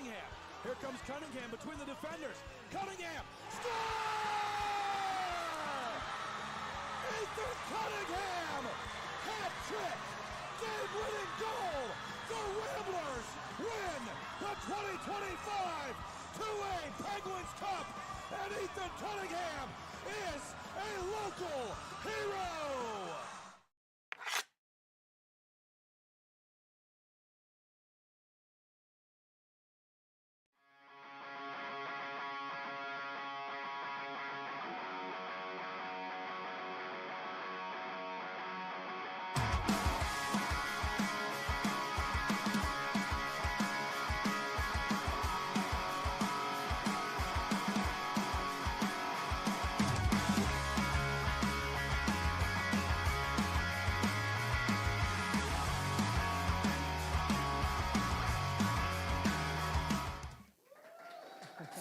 Cunningham. Here comes Cunningham between the defenders. Cunningham, score! Ethan Cunningham, hat trick, game-winning goal. The Ramblers win the 2025 2A Penguins Cup, and Ethan Cunningham is a local hero.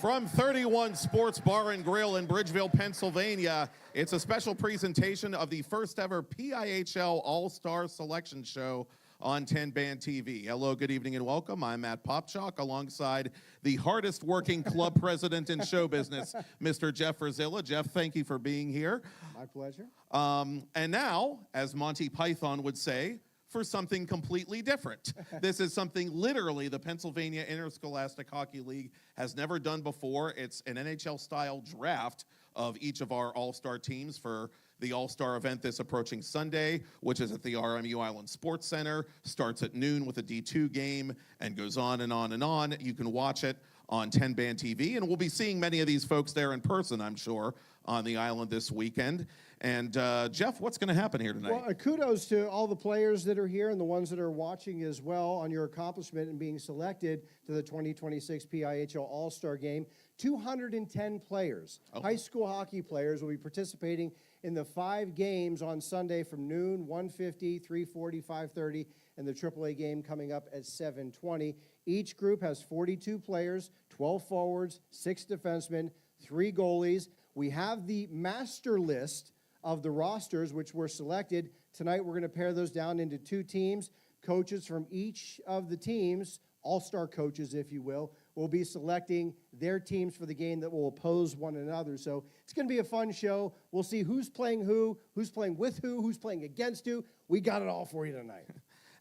From 31 Sports Bar and Grille in Bridgeville, Pennsylvania, it's a special presentation of the first ever PIHL All Stars selection show on 10 Band TV. Hello, good evening, and welcome. I'm Matt Popchalk, alongside the hardest working club president in show business, Mr. Jeff Rosilla. Jeff, thank you for being here. My pleasure. And now, as Monty Python would say, for something completely different. This is something literally the Pennsylvania Interscholastic Hockey League has never done before. It's an NHL-style draft of each of our all-star teams for the all-star event this approaching Sunday, which is at the RMU Island Sports Center. Starts at noon with a D2 game and goes on and on and on. You can watch it on 10 Band TV, and we'll be seeing many of these folks there in person, I'm sure, on the island this weekend. And Jeff, what's going to happen here tonight? Well, kudos to all the players that are here and the ones that are watching as well on your accomplishment in being selected to the 2026 PIHL All-Star Game. 210 players, high school hockey players, will be participating in the 5 games on Sunday from noon, 1:50, 3:40, 5:30, and the AAA game coming up at 7:20. Each group has 42 players, 12 forwards, 6 defensemen, 3 goalies. We have the master list of the rosters which were selected. Tonight we're going to pair those down into 2 teams. Coaches from each of the teams, all-star coaches if you will be selecting their teams for the game that will oppose one another. So it's going to be a fun show. We'll see who's playing who's playing with who's playing against who. We got it all for you tonight.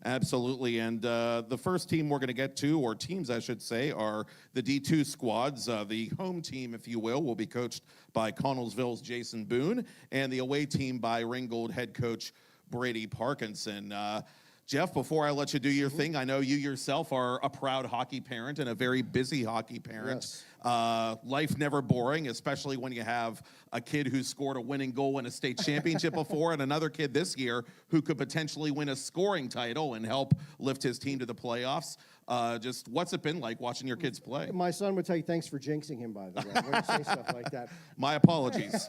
Absolutely, and the first team we're going to get to, or teams I should say, are the D2 squads. The home team, if you will be coached by Connellsville's Jason Boone, and the away team by Ringgold head coach Brady Parkinson. Jeff, before I let you do your thing, I know you yourself are a proud hockey parent and a very busy hockey parent. Yes. Life never boring, especially when you have a kid who scored a winning goal in a state championship before, and another kid this year who could potentially win a scoring title and help lift his team to the playoffs. Just what's it been like watching your kids play? My son would tell you, thanks for jinxing him, by the way, when you say stuff like that. My apologies.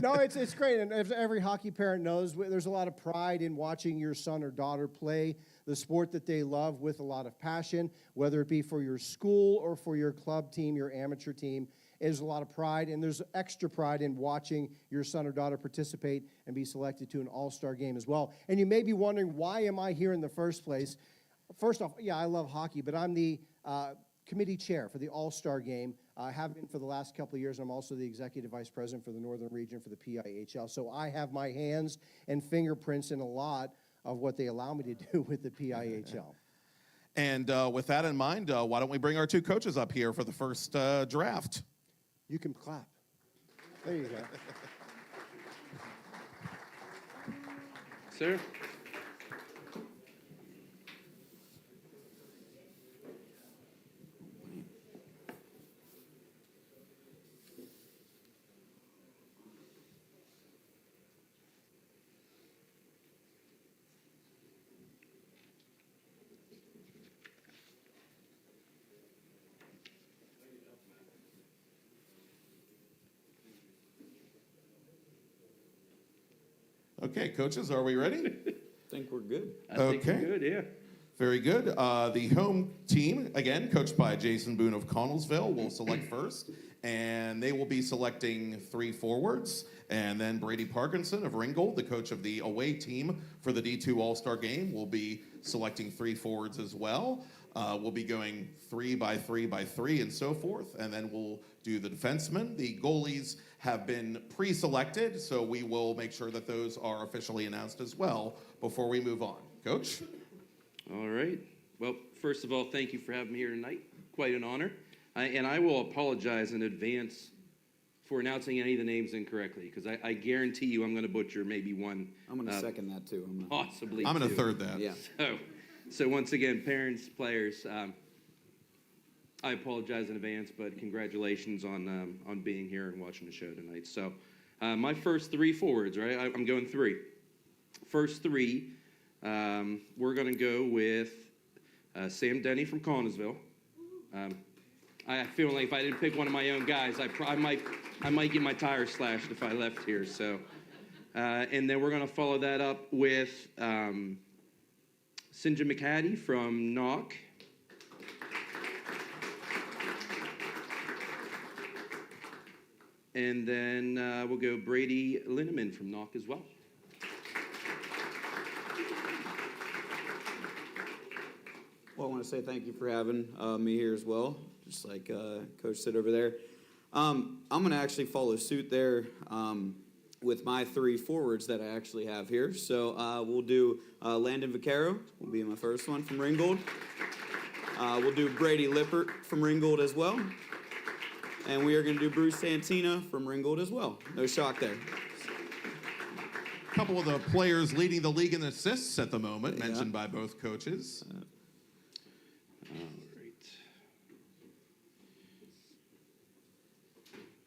No, it's great, and as every hockey parent knows, there's a lot of pride in watching your son or daughter play the sport that they love with a lot of passion, whether it be for your school or for your club team, your amateur team. There's a lot of pride, and there's extra pride in watching your son or daughter participate and be selected to an all-star game as well. And you may be wondering, why am I here in the first place? First off, yeah, I love hockey, but I'm the committee chair for the All-Star Game. I have been for the last couple of years. I'm also the executive vice president for the Northern Region for the PIHL. So I have my hands and fingerprints in a lot of what they allow me to do with the PIHL. And with that in mind, why don't we bring our 2 coaches up here for the first draft? You can clap. There you go. Sir? Okay, coaches, are we ready? I think we're good. I think we're good, yeah. Very good. The home team, again, coached by Jason Boone of Connellsville, will select first, and they will be selecting 3 forwards, and then Brady Parkinson of Ringgold, the coach of the away team for the D2 All-Star Game, will be selecting 3 forwards as well. We'll be going 3 by 3 by 3 and so forth, and then we'll do the defensemen. The goalies have been pre-selected, so we will make sure that those are officially announced as well before we move on. Coach? All right. Well, first of all, thank you for having me here tonight. Quite an honor. And I will apologize in advance for announcing any of the names incorrectly, because I guarantee you I'm going to butcher maybe one. I'm going to second that too. Possibly I'm going two. to third that. Yeah. So once again, parents, players, I apologize in advance, but congratulations on being here and watching the show tonight. So my first 3 forwards, right? I'm going 3. First 3, we're going to go with Sam Denny from Connellsville. I feel like if I didn't pick one of my own guys, I might get my tires slashed if I left here. So, and then we're going to follow that up with Sinja McHattie from Knock. And then we'll go Brady Linneman from Knock as well. Well, I want to say thank you for having me here as well, just like Coach said over there. I'm going to actually follow suit there with my 3 forwards that I actually have here. So we'll do Landon Vaccaro, will be my first one from Ringgold. We'll do Brady Lippert from Ringgold as well. And we are going to do Bruce Santina from Ringgold as well. No shock there. A couple of the players leading the league in assists at the moment, mentioned by both coaches. All right.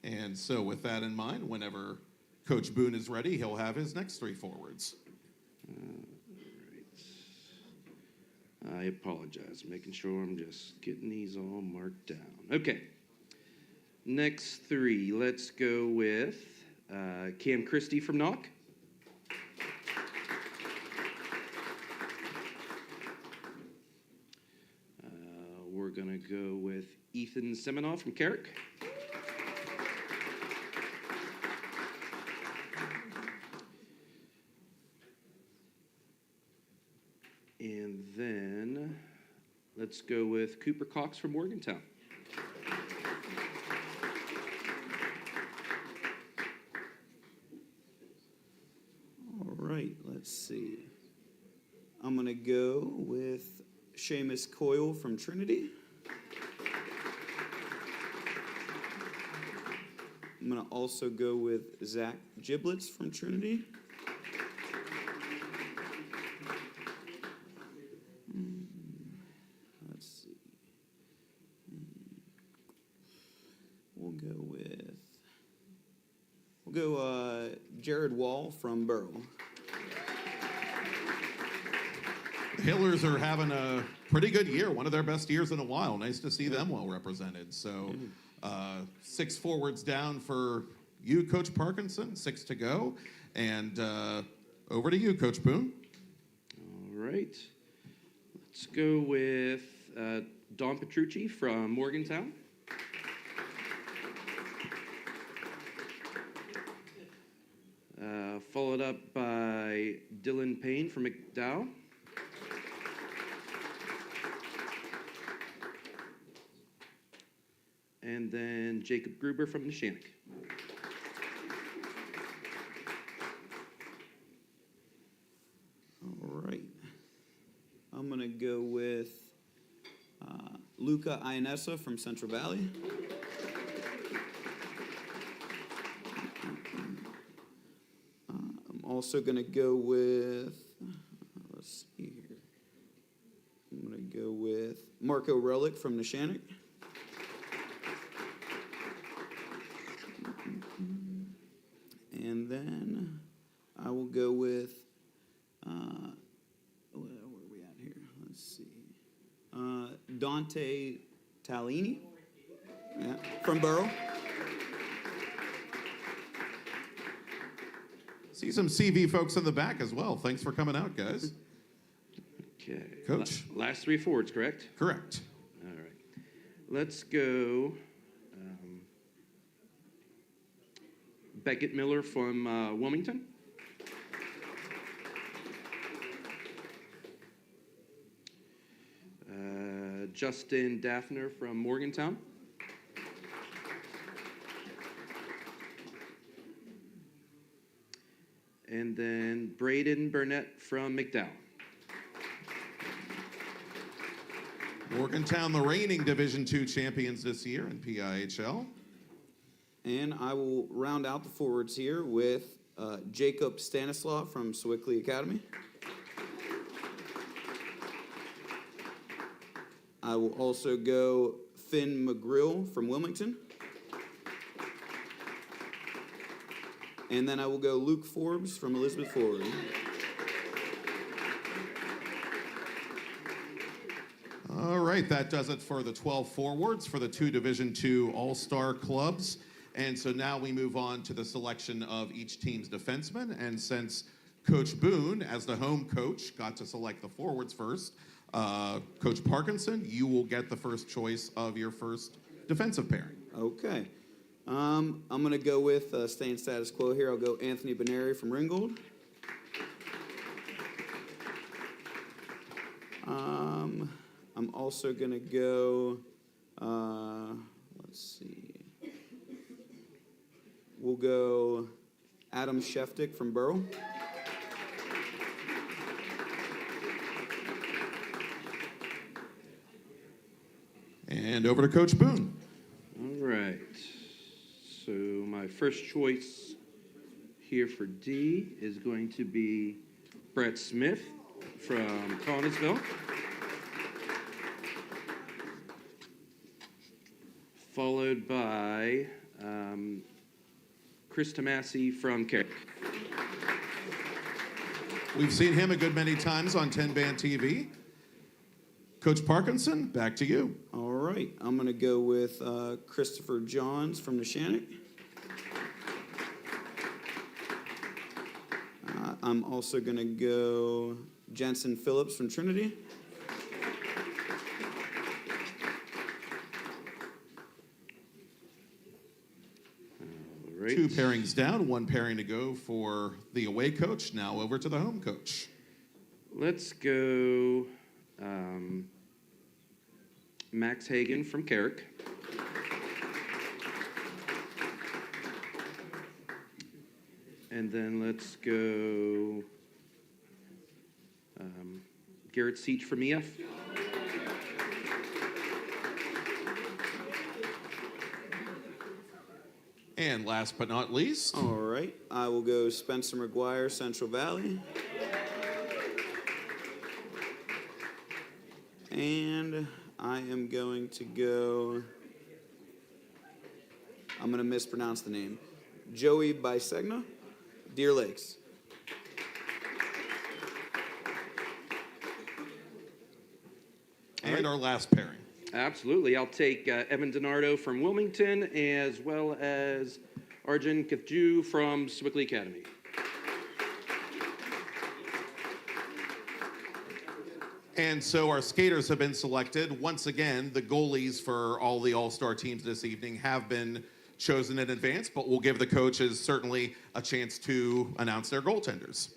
And so with that in mind, whenever Coach Boone is ready, he'll have his next 3 forwards. All right. I apologize. Making sure I'm just getting these all marked down. Okay. Next 3. Let's go with Cam Christie from Knock. We're going to go with Ethan Seminoff from Carrick. And then let's go with Cooper Cox from Morgantown. All right, let's see. I'm going to go with Seamus Coyle from Trinity. I'm going to also go with Zach Giblets from Trinity. Let's see. We'll go Jared Wall from Burrow. The Hillers are having a pretty good year, one of their best years in a while. Nice to see them well represented. So 6 forwards down for you, Coach Parkinson, 6 to go. And over to you, Coach Boone. All right. Let's go with Don Petrucci from Morgantown. Followed up by Dylan Payne from McDowell. And then Jacob Gruber from Neshannock. All right. I'm going to go with Luca Ionessa from Central Valley. I'm also going to go with, let's see here. I'm going to go with Marco Relic from Neshannock. And then I will go with, where are we at here? Let's see. Dante Talini from Burrow. See some CV folks in the back as well. Thanks for coming out, guys. Okay. Coach. Last 3 forwards, correct? Correct. All right. Let's go Beckett Miller from Wilmington. Justin Daffner from Morgantown. And then Braden Burnett from McDowell. Morgantown, the reigning Division II champions this year in PIHL. And I will round out the forwards here with Jacob Stanislaw from Sewickley Academy. I will also go Finn McGrill from Wilmington. And then I will go Luke Forbes from Elizabeth Forward. All right, that does it for the 12 forwards for the 2 Division II All-Star clubs. And so now we move on to the selection of each team's defensemen. And since Coach Boone, as the home coach, got to select the forwards first, Coach Parkinson, you will get the first choice of your first defensive pairing. Okay. I'm going to go with, staying status quo here, I'll go Anthony Beneri from Ringgold. I'm also going to go, let's see. We'll go Adam Sheftick from Burrell. And over to Coach Boone. All right. So my first choice here for D is going to be Brett Smith from Connellsville. Followed by Chris Tomasi from Carrick. We've seen him a good many times on 10-Band TV. Coach Parkinson, back to you. All right. I'm going to go with Christopher Johns from Neshannock. I'm also going to go Jensen Phillips from Trinity. All right. 2 pairings down, 1 pairing to go for the away coach. Now over to the home coach. Let's go Max Hagan from Carrick. And then let's go Garrett Seach from EF. And last but not least, All right. I will go Spencer McGuire, Central Valley. And I am going to go, I'm going to mispronounce the name, Joey Bisegna, Deer Lakes. and our last pairing. Absolutely. I'll take Evan DiNardo from Wilmington as well as Arjun Kathju from Sewickley Academy. And so our skaters have been selected. Once again, the goalies for all the All-Star teams this evening have been chosen in advance, but we'll give the coaches certainly a chance to announce their goaltenders.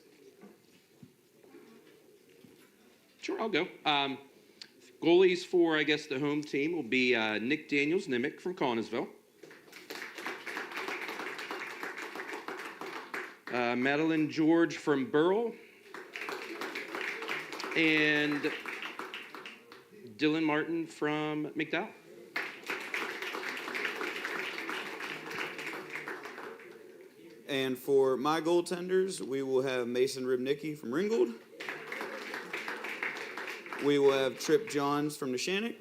Sure, I'll go. Goalies for, I guess, the home team will be Nick Daniels-Nimick from Connellsville. Madeline George from Burrell. And Dylan Martin from McDowell. And for my goaltenders, we will have Mason Ribnicki from Ringgold. We will have Trip Johns from Neshannock.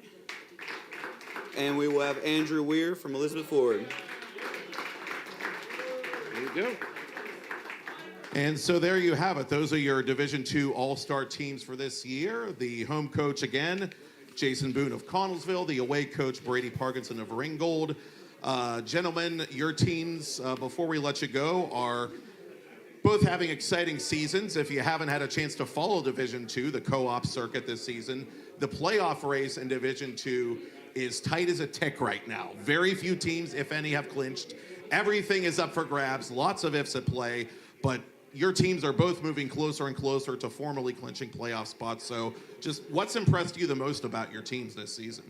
And we will have Andrew Weir from Elizabeth Forward. There you go. And so there you have it. Those are your Division II All-Star teams for this year. The home coach again, Jason Boone of Connellsville. The away coach, Brady Parkinson of Ringgold. Gentlemen, your teams, before we let you go, are both having exciting seasons. If you haven't had a chance to follow Division II, the co-op circuit this season, the playoff race in Division II is tight as a tick right now. Very few teams, if any, have clinched. Everything is up for grabs. Lots of ifs at play. But your teams are both moving closer and closer to formally clinching playoff spots. So just what's impressed you the most about your teams this season?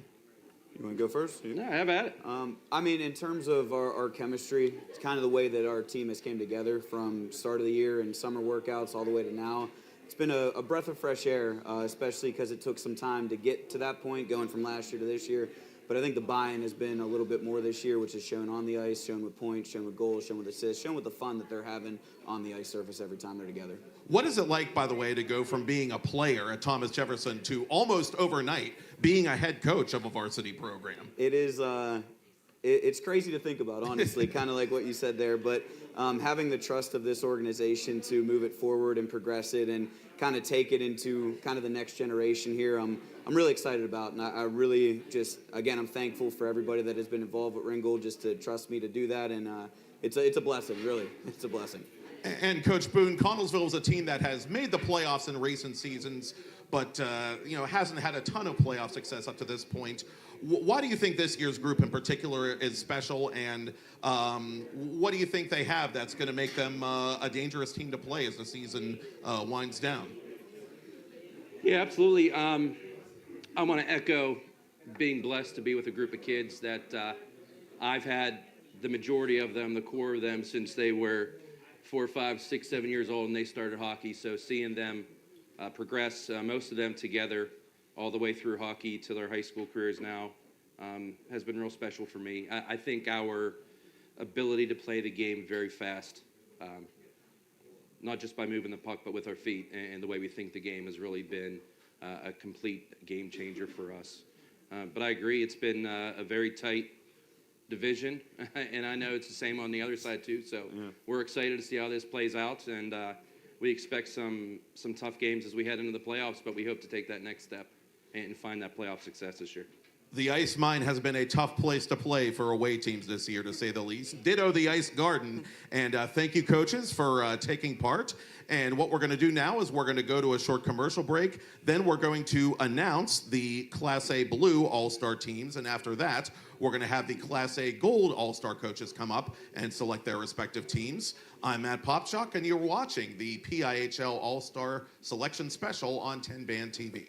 You want to go first? No, have at it. I mean, in terms of our chemistry, it's kind of the way that our team has came together from start of the year and summer workouts all the way to now. It's been a breath of fresh air, especially because it took some time to get to that point, going from last year to this year. But I think the buy-in has been a little bit more this year, which is shown on the ice, shown with points, shown with goals, shown with assists, shown with the fun that they're having on the ice surface every time they're together. What is it like, by the way, to go from being a player at Thomas Jefferson to almost overnight being a head coach of a varsity program? It is, it's crazy to think about, honestly, kind of like what you said there. But having the trust of this organization to move it forward and progress it and kind of take it into kind of the next generation here, I'm really excited about. And I really just, again, I'm thankful for everybody that has been involved with Ringgold just to trust me to do that. And it's a blessing, really. It's a blessing. And Coach Boone, Connellsville is a team that has made the playoffs in recent seasons, but hasn't had a ton of playoff success up to this point. Why do you think this year's group in particular is special, and what do you think they have that's going to make them a dangerous team to play as the season winds down? Yeah, absolutely. I want to echo being blessed to be with a group of kids that I've had the majority of them, the core of them, since they were 4, 5, 6, 7 years old and they started hockey. So seeing them progress, most of them together, all the way through hockey to their high school careers now, has been real special for me. I think our ability to play the game very fast, not just by moving the puck, but with our feet, and the way we think the game has really been a complete game changer for us. But I agree, it's been a very tight division, and I know it's the same on the other side too. So we're excited to see how this plays out, and we expect some tough games as we head into the playoffs, but we hope to take that next step and find that playoff success this year. The Ice Mine has been a tough place to play for away teams this year, to say the least. Ditto the Ice Garden. And thank you, coaches, for taking part. And what we're going to do now is we're going to go to a short commercial break. Then we're going to announce the Class A Blue All-Star teams. And after that, we're going to have the Class A Gold All-Star coaches come up and select their respective teams. I'm Matt Popchak, and you're watching the PIHL All Star Selection Special on 10 Band TV.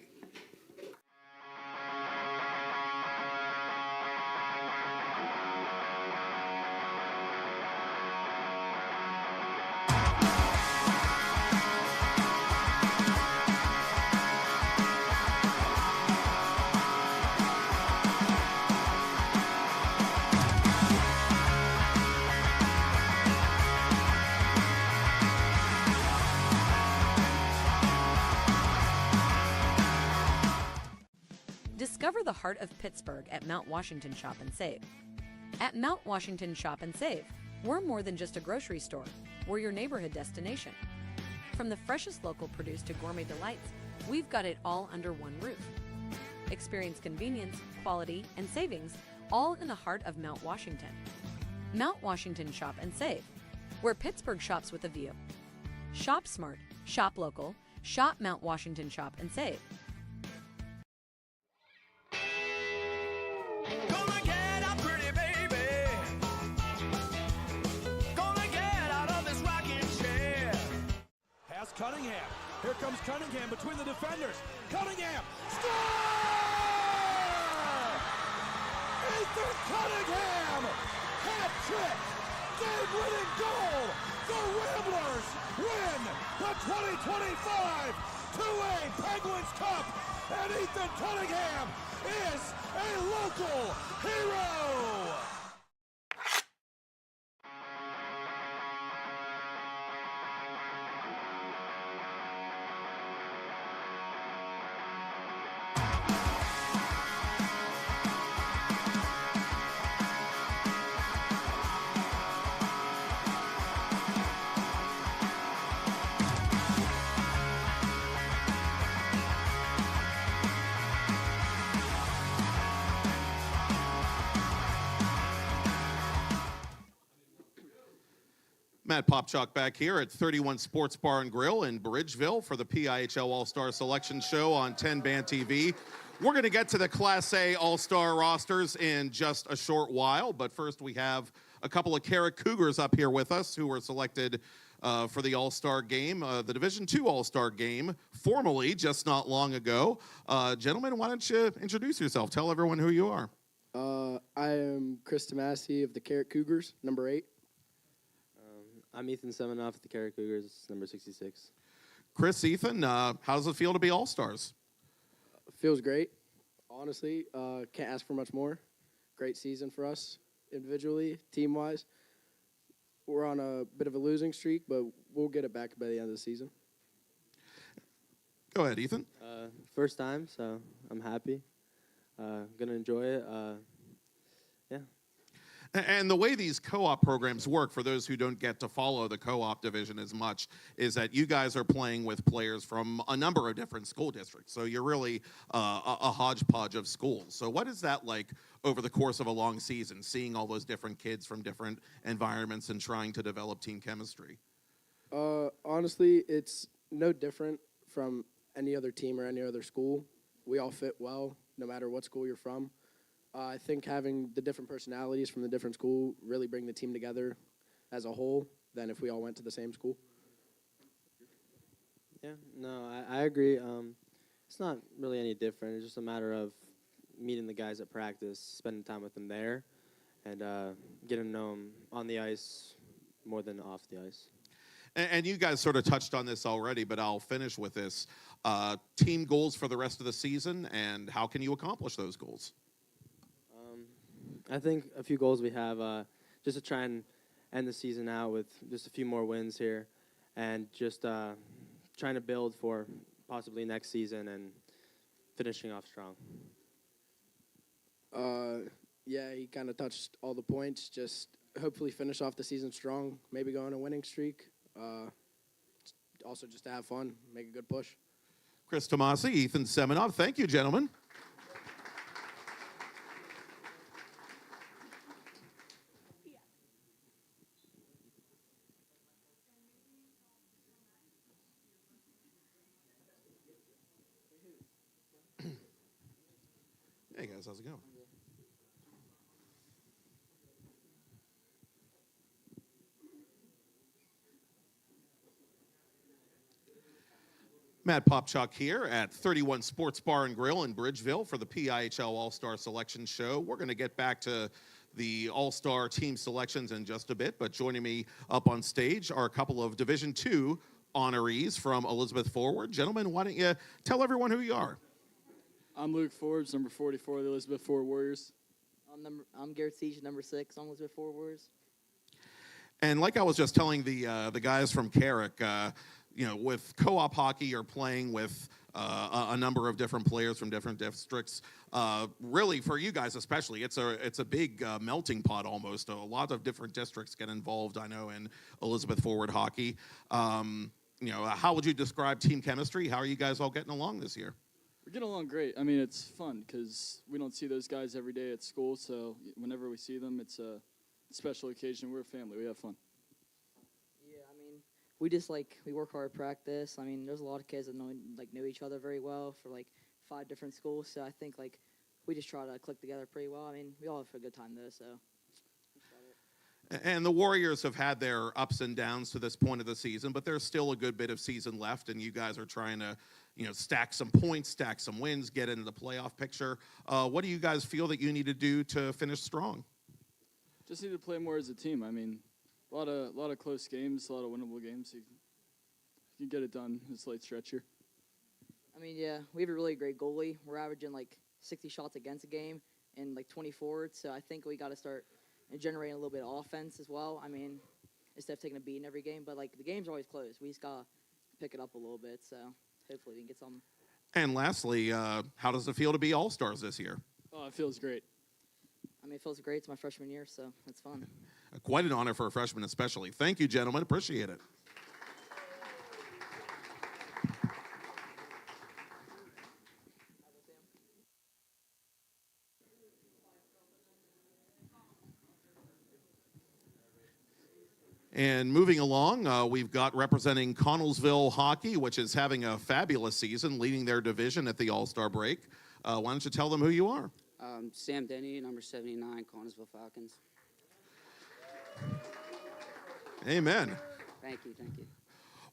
Discover the heart of Pittsburgh at Mount Washington Shop and Save. At Mount Washington Shop and Save, we're more than just a grocery store. We're your neighborhood destination. From the freshest local produce to gourmet delights, we've got it all under one roof. Experience convenience, quality, and savings, all in the heart of Mount Washington. Mount Washington Shop and Save, where Pittsburgh shops with a view. Shop smart, shop local, shop Mount Washington Shop and Save. Gonna get out, pretty baby. Gonna get out of this rocking chair. Pass Cunningham. Here comes Cunningham between the defenders. Cunningham. Score! Ethan Cunningham! Hat trick! Game-winning goal! The Ramblers win the 2025 2A Penguins Cup! And Ethan Cunningham is a local hero! Matt Popchak back here at 31 Sports Bar and Grille in Bridgeville for the PIHL All Star Selection Show on 10 Band TV. We're going to get to the Class A All Star rosters in just a short while, but first we have a couple of Carrick Cougars up here with us who were selected for the All-Star game, the Division II All-Star game, formally just not long ago. Gentlemen, why don't you introduce yourself? Tell everyone who you are. I am Chris Tomasi of the Carrot Cougars, number 8. I'm Ethan Semenoff of the Carrot Cougars, number 66. Chris, Ethan, how does it feel to be All-Stars? Feels great, honestly. Can't ask for much more. Great season for us individually, team-wise. We're on a bit of a losing streak, but we'll get it back by the end of the season. Go ahead, Ethan. First time, so I'm happy. Gonna enjoy it. Yeah. And the way these co-op programs work, for those who don't get to follow the co-op division as much, is that you guys are playing with players from a number of different school districts. So you're really a hodgepodge of schools. So what is that like over the course of a long season, seeing all those different kids from different environments and trying to develop team chemistry? Honestly, it's no different from any other team or any other school. We all fit well, no matter what school you're from. I think having the different personalities from the different school really bring the team together as a whole than if we all went to the same school. Yeah, no, I agree. It's not really any different. It's just a matter of meeting the guys at practice, spending time with them there, and getting to know them on the ice more than off the ice. And you guys sort of touched on this already, but I'll finish with this. Team goals for the rest of the season, and how can you accomplish those goals? I think a few goals we have, just to try and end the season out with just a few more wins here, and just trying to build for possibly next season and finishing off strong. Yeah, he kind of touched all the points. Just hopefully finish off the season strong, maybe go on a winning streak. Also just to have fun, make a good push. Chris Tomasi, Ethan Semenoff, thank you, gentlemen. Hey guys, how's it going? Matt Popchuk here at 31 Sports Bar and Grille in Bridgeville for the PIHL All Star Selection Show. We're going to get back to the All Star team selections in just a bit, but joining me up on stage are a couple of Division II honorees from Elizabeth Forward. Gentlemen, why don't you tell everyone who you are? I'm Luke Forbes, number 44 of the Elizabeth Forward Warriors. I'm Garrett Siege, number 6 on Elizabeth Forward Warriors. And like I was just telling the guys from Carrick, you know, with co-op hockey, you're playing with a number of different players from different districts. Really, for you guys especially, it's a big melting pot almost. A lot of different districts get involved, I know, in Elizabeth Forward hockey. You know, how would you describe team chemistry? How are you guys all getting along this year? We're getting along great. I mean, it's fun because we don't see those guys every day at school, so whenever we see them, it's a special occasion. We're a family. We have fun. Yeah, I mean, we just, we work hard at practice. I mean, there's a lot of kids that know each other very well for, 5 different schools, so I think, we just try to click together pretty well. I mean, we all have a good time, though, so. And the Warriors have had their ups and downs to this point of the season, but there's still a good bit of season left, and you guys are trying to, you know, stack some points, stack some wins, get into the playoff picture. What do you guys feel that you need to do to finish strong? Just need to play more as a team. I mean, a lot of close games, a lot of winnable games. You can get it done this late stretch here. I mean, yeah, we have a really great goalie. We're averaging, 60 shots against a game and, 20 forwards, so I think we got to start generating a little bit of offense as well. I mean, instead of taking a beating every game. But, the game's always close. We just got to pick it up a little bit, so hopefully we can get something. And lastly, how does it feel to be All-Stars this year? Oh, it feels great. I mean, it feels great. It's my freshman year, so it's fun. Quite an honor for a freshman especially. Thank you, gentlemen. Appreciate it. And moving along, we've got representing Connellsville Hockey, which is having a fabulous season, leading their division at the All-Star break. Why don't you tell them who you are? Sam Denny, number 79, Connellsville Falcons. Amen. Thank you.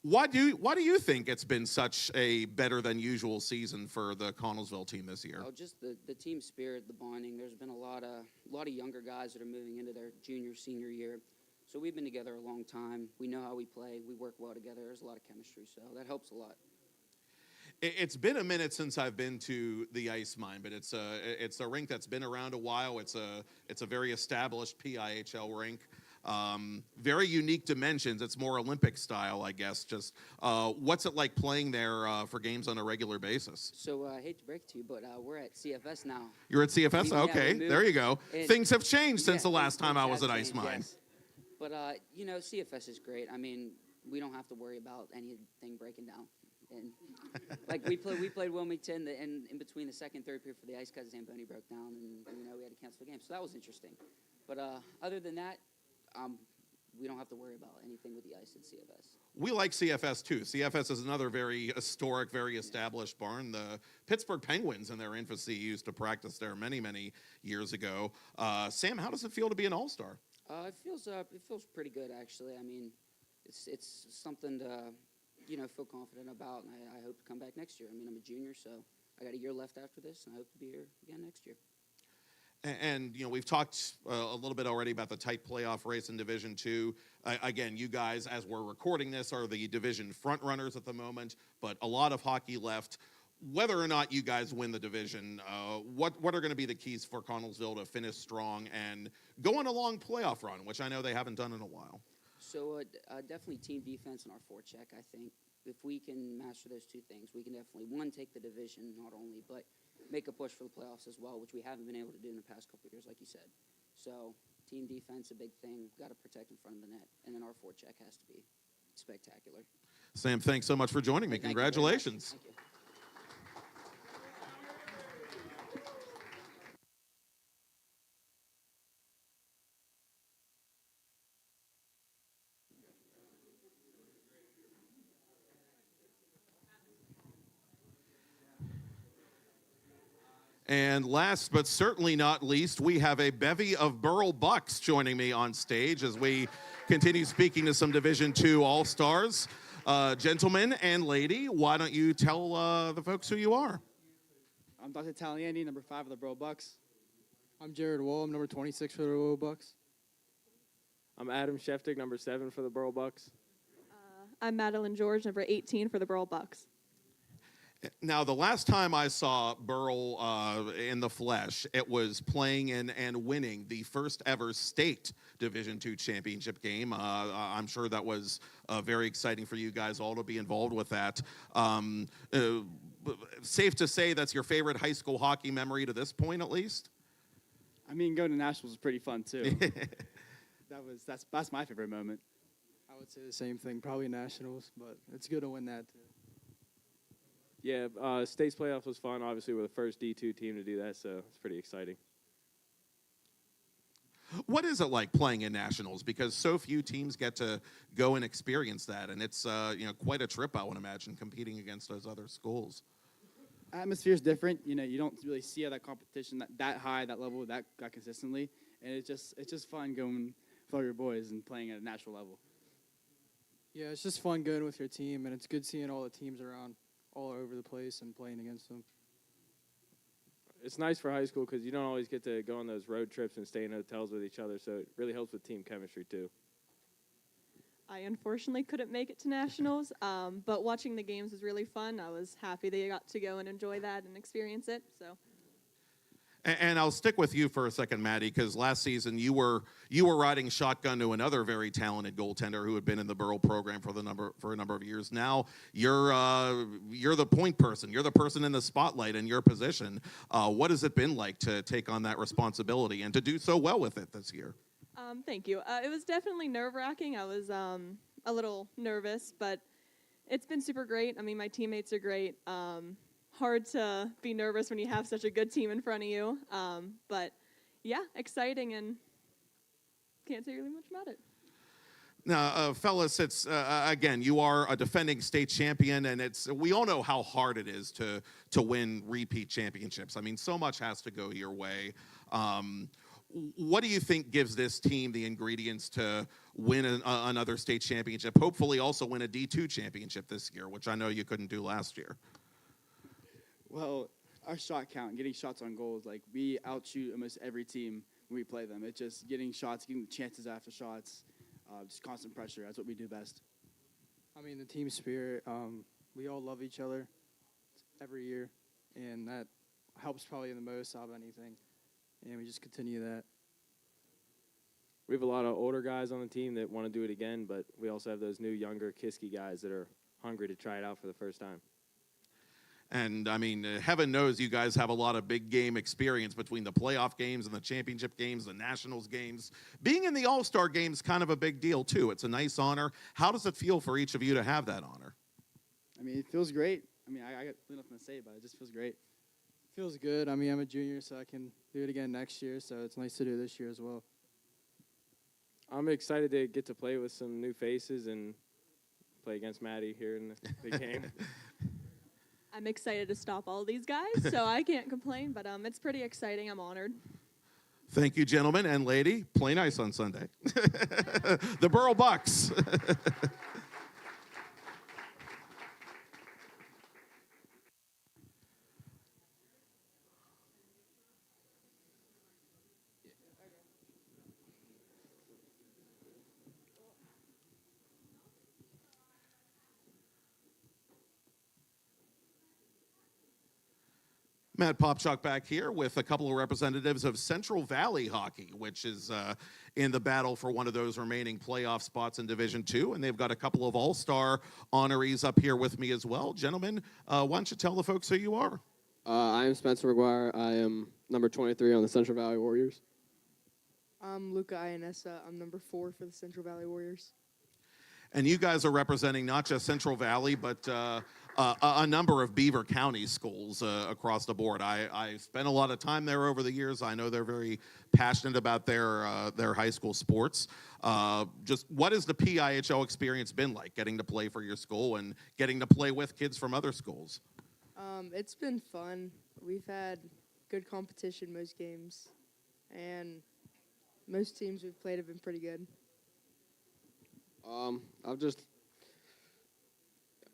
Why do you think it's been such a better than usual season for the Connellsville team this year? Oh, just the team spirit, the bonding. There's been a lot of younger guys that are moving into their junior, senior year. So we've been together a long time. We know how we play. We work well together. There's a lot of chemistry, so that helps a lot. It's been a minute since I've been to the Ice Mine, but it's a rink that's been around a while. It's a very established PIHL rink. Very unique dimensions. It's more Olympic style, I guess. Just what's it like playing there for games on a regular basis? So I hate to break it to you, but we're at CFS now. You're at CFS? Okay, there you go. And Things have changed since yeah, the last time I was things at have Ice changed, Mine. yes. But, CFS is great. I mean, we don't have to worry about anything breaking down. And like we played Wilmington, and in between the second and third period for the Ice because Zamboni broke down, and we had to cancel the game. So that was interesting. But other than that, we don't have to worry about anything with the ice at CFS. We like CFS too. CFS is another very historic, very established barn. The Pittsburgh Penguins in their infancy used to practice there many, many years ago. Sam, how does it feel to be an All-Star? It feels pretty good actually. I mean, it's something to feel confident about, and I hope to come back next year. I mean, I'm a junior, so I got a year left after this, and I hope to be here again next year. And we've talked a little bit already about the tight playoff race in Division II. Again, you guys, as we're recording this, are the division front runners at the moment, but a lot of hockey left. Whether or not you guys win the division, what are going to be the keys for Connellsville to finish strong and go on a long playoff run, which I know they haven't done in a while? So definitely team defense and our forecheck. I think if we can master those two things, we can definitely, one, take the division not only, but make a push for the playoffs as well, which we haven't been able to do in the past couple of years, like you said. So team defense, a big thing. Got to protect in front of the net. And then our forecheck has to be spectacular. Sam, thanks so much for joining me. Thank Congratulations. You very much. Thank you. And last but certainly not least, we have a bevy of Burrell Bucks joining me on stage as we continue speaking to some Division II All-Stars. Gentlemen and lady, why don't you tell the folks who you are? I'm Dr. Taliani, number 5 of the Burrell Bucks. I'm Jared Wall, I'm number 26 for the Burrell Bucks. I'm Adam Sheftig, number 7 for the Burrell Bucks. I'm Madeline George, number 18 for the Burrell Bucks. Now, the last time I saw Burrell in the flesh, it was playing in and winning the first ever state Division II championship game. I'm sure that was very exciting for you guys all to be involved with that. Safe to say that's your favorite high school hockey memory to this point, at least? I mean, going to nationals was pretty fun, too. That's my favorite moment. I would say the same thing, probably nationals, but it's good to win that, too. Yeah, state's playoffs was fun. Obviously, we're the first D2 team to do that, so it's pretty exciting. What is it like playing in nationals? Because so few teams get to go and experience that, and it's quite a trip, I would imagine, competing against those other schools. Atmosphere's different. You don't really see that competition that high, that level, that consistently, and it's just fun going with all your boys and playing at a national level. Yeah, it's just fun going with your team, and it's good seeing all the teams around all over the place and playing against them. It's nice for high school because you don't always get to go on those road trips and stay in hotels with each other, so it really helps with team chemistry, too. I unfortunately couldn't make it to nationals, but watching the games was really fun. I was happy that I got to go and enjoy that and experience it. So. And I'll stick with you for a second, Maddie, because last season you were riding shotgun to another very talented goaltender who had been in the Burrell program for a number of years. Now you're the point person. You're the person in the spotlight in your position. What has it been like to take on that responsibility and to do so well with it this year? Thank you. It was definitely nerve-wracking. I was a little nervous, but it's been super great. I mean, my teammates are great. Hard to be nervous when you have such a good team in front of you. But, yeah, exciting, and can't say really much about it. Now, fellas, it's again, you are a defending state champion, and we all know how hard it is to win repeat championships. I mean, so much has to go your way. what do you think gives this team the ingredients to win another state championship, hopefully also win a D2 championship this year, which I know you couldn't do last year? Well, our shot count, getting shots on goals, like we outshoot almost every team when we play them. It's just getting shots, getting chances after shots, just constant pressure. That's what we do best. I mean, the team spirit, we all love each other every year, and that helps probably the most out of anything. And we just continue that. We have a lot of older guys on the team that want to do it again, but we also have those new, younger, Kiski guys that are hungry to try it out for the first time. And, I mean, heaven knows you guys have a lot of big game experience between the playoff games and the championship games, the nationals games. Being in the All-Star game is kind of a big deal, too. It's a nice honor. How does it feel for each of you to have that honor? I mean, it feels great. I mean, I got nothing to say about it. It just feels great. Feels good. I mean, I'm a junior, so I can do it again next year, so it's nice to do it this year as well. I'm excited to get to play with some new faces and play against Maddie here in the game. I'm excited to stop all these guys, so I can't complain, but it's pretty exciting. I'm honored. Thank you, gentlemen and lady. Play nice on Sunday. The Burl Bucks. Matt Popchuk back here with a couple of representatives of Central Valley Hockey, which is in the battle for one of those remaining playoff spots in Division II, and they've got a couple of all-star honorees up here with me as well. Gentlemen, why don't you tell the folks who you are? I am Spencer McGuire. I am number 23 on the Central Valley Warriors. I'm Luca Ionessa. I'm number 4 for the Central Valley Warriors. And you guys are representing not just Central Valley, but a number of Beaver County schools across the board. I spent a lot of time there over the years. I know they're very passionate about their high school sports. Just what has the PIHL experience been like, getting to play for your school and getting to play with kids from other schools? It's been fun. We've had good competition most games, and most teams we've played have been pretty good. I've just,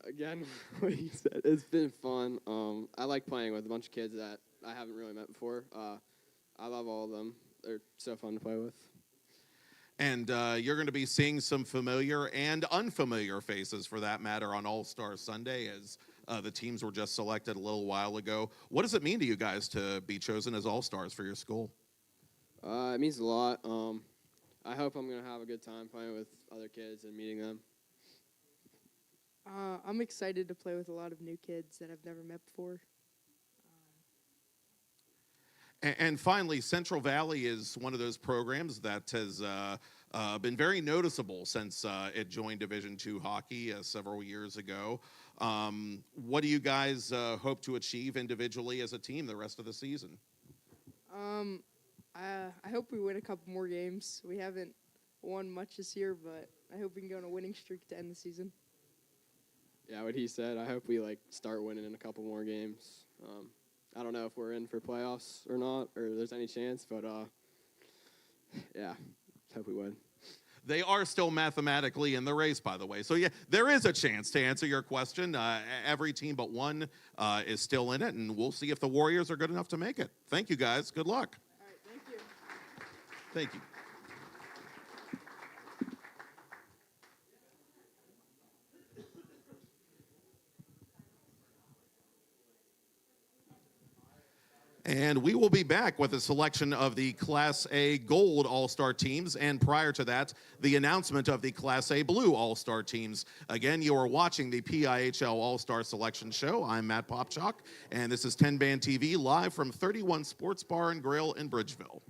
again, what he said, it's been fun. I like playing with a bunch of kids that I haven't really met before. I love all of them. They're so fun to play with. And you're going to be seeing some familiar and unfamiliar faces, for that matter, on All-Star Sunday, as the teams were just selected a little while ago. What does it mean to you guys to be chosen as All-Stars for your school? It means a lot. I hope I'm going to have a good time playing with other kids and meeting them. I'm excited to play with a lot of new kids that I've never met before. And finally, Central Valley is one of those programs that has been very noticeable since it joined Division II hockey several years ago. What do you guys hope to achieve individually as a team the rest of the season? I hope we win a couple more games. We haven't won much this year, but I hope we can go on a winning streak to end the season. Yeah, what he said, I hope we start winning in a couple more games. I don't know if we're in for playoffs or not, or there's any chance, but yeah, hope we win. They are still mathematically in the race, by the way. So, yeah, there is a chance, to answer your question. Every team but one is still in it, and we'll see if the Warriors are good enough to make it. Thank you, guys. Good luck. All right, thank you. Thank you. And we will be back with a selection of the Class A Gold All-Star teams, and prior to that, the announcement of the Class A Blue All-Star teams. Again, you are watching the PIHL All-Star Selection Show. I'm Matt Popchuk, and this is 10 Band TV live from 31 Sports Bar and Grille in Bridgeville.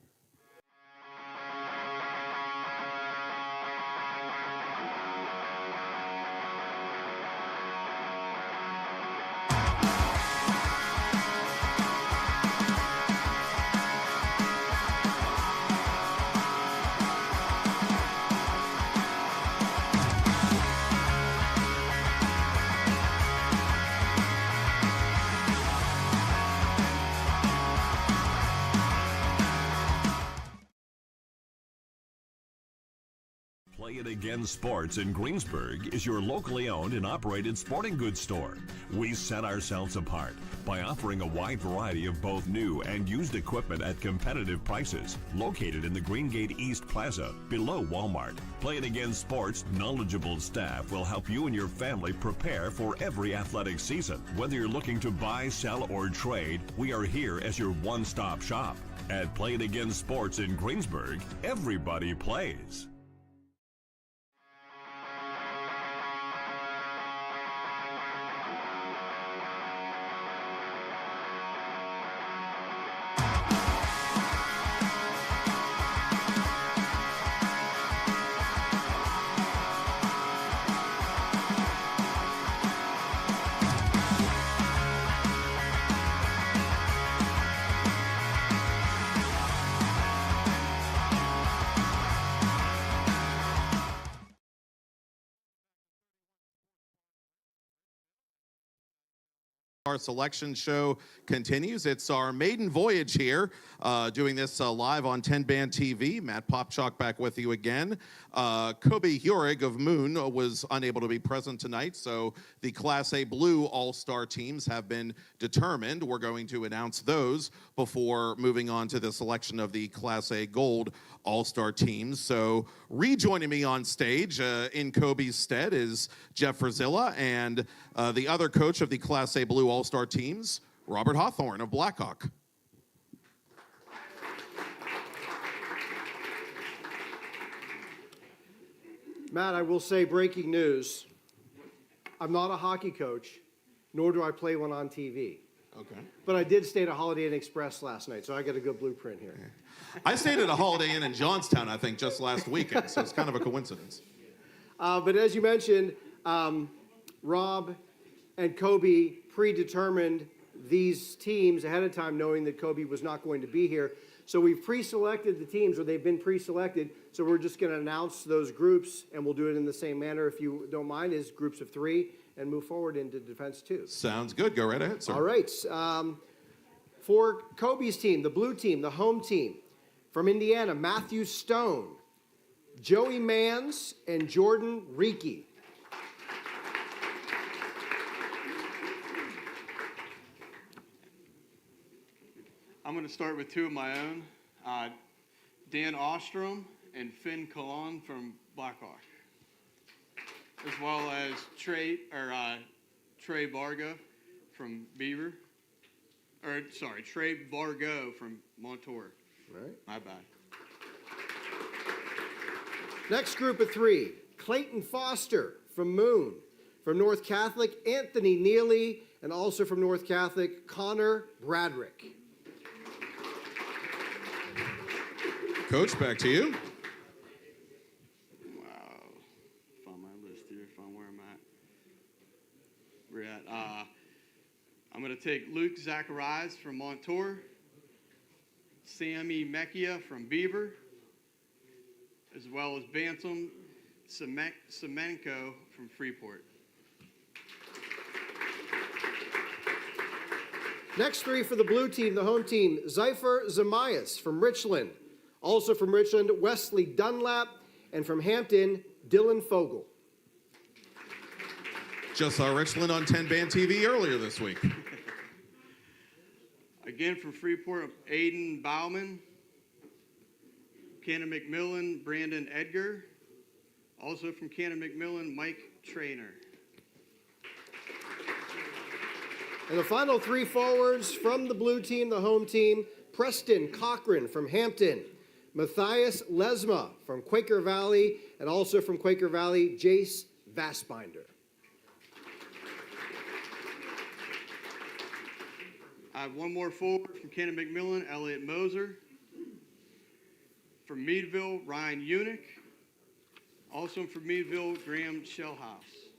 Play It Again Sports in Greensburg is your locally owned and operated sporting goods store. We set ourselves apart by offering a wide variety of both new and used equipment at competitive prices. Located in the Greengate East Plaza, below Walmart, Play It Again Sports' knowledgeable staff will help you and your family prepare for every athletic season. Whether you're looking to buy, sell, or trade, we are here as your one-stop shop. At Play It Again Sports in Greensburg, everybody plays. Our selection show continues. It's our maiden voyage here, doing this live on 10 Band TV. Matt Popchalk back with you again. Kobe Heurig of Moon was unable to be present tonight, so the Class A Blue All-Star teams have been determined. We're going to announce those before moving on to the selection of the Class A Gold All-Star teams. So rejoining me on stage in Kobe's stead is Jeff Frazilla, and the other coach of the Class A Blue All-Star teams, Robert Hawthorne of Blackhawk. Matt, I will say breaking news. I'm not a hockey coach, nor do I play one on TV. Okay. But I did stay at a Holiday Inn Express last night, so I got a good blueprint here. I stayed at a Holiday Inn in Johnstown, I think, just last weekend, so it's kind of a coincidence. But as you mentioned, Rob and Kobe predetermined these teams ahead of time, knowing that Kobe was not going to be here. So we've pre-selected the teams, or they've been pre-selected. So we're just going to announce those groups, and we'll do it in the same manner, if you don't mind, as groups of three, and move forward into Defense 2. Sounds good. Go right ahead, sir. All right. For Kobe's team, the blue team, the home team, from Indiana, Matthew Stone, Joey Manns, and Jordan Reiki. I'm going to start with two of my own, Dan Ostrom and Finn Colon from Blackhawk, as well as Trey Vargo from Beaver, Trey Vargo from Montour. Right. My bad. Next group of three, Clayton Foster from Moon. From North Catholic, Anthony Neely, and also from North Catholic, Connor Bradrick. Coach, back to you. Wow. Find my list here, find where I'm at. We're at, I'm going to take Luke Zacharias from Montour, Sammy Mecchia from Beaver, as well as Bantam Semenko from Freeport. Next three for the blue team, the home team, Zypher Zamias from Richland. Also from Richland, Wesley Dunlap, and from Hampton, Dylan Fogel. Just saw Richland on 10 Band TV earlier this week. Again from Freeport, Aiden Bauman, Cannon McMillan, Brandon Edgar. Also from Cannon McMillan, Mike Trainer. And the final three forwards from the blue team, the home team, Preston Cochran from Hampton, Matthias Lesma from Quaker Valley, and also from Quaker Valley, Jace Vassbinder. I have one more forward from Cannon McMillan, Elliot Moser. From Meadville, Ryan Unick. Also from Meadville, Graham Shellhouse.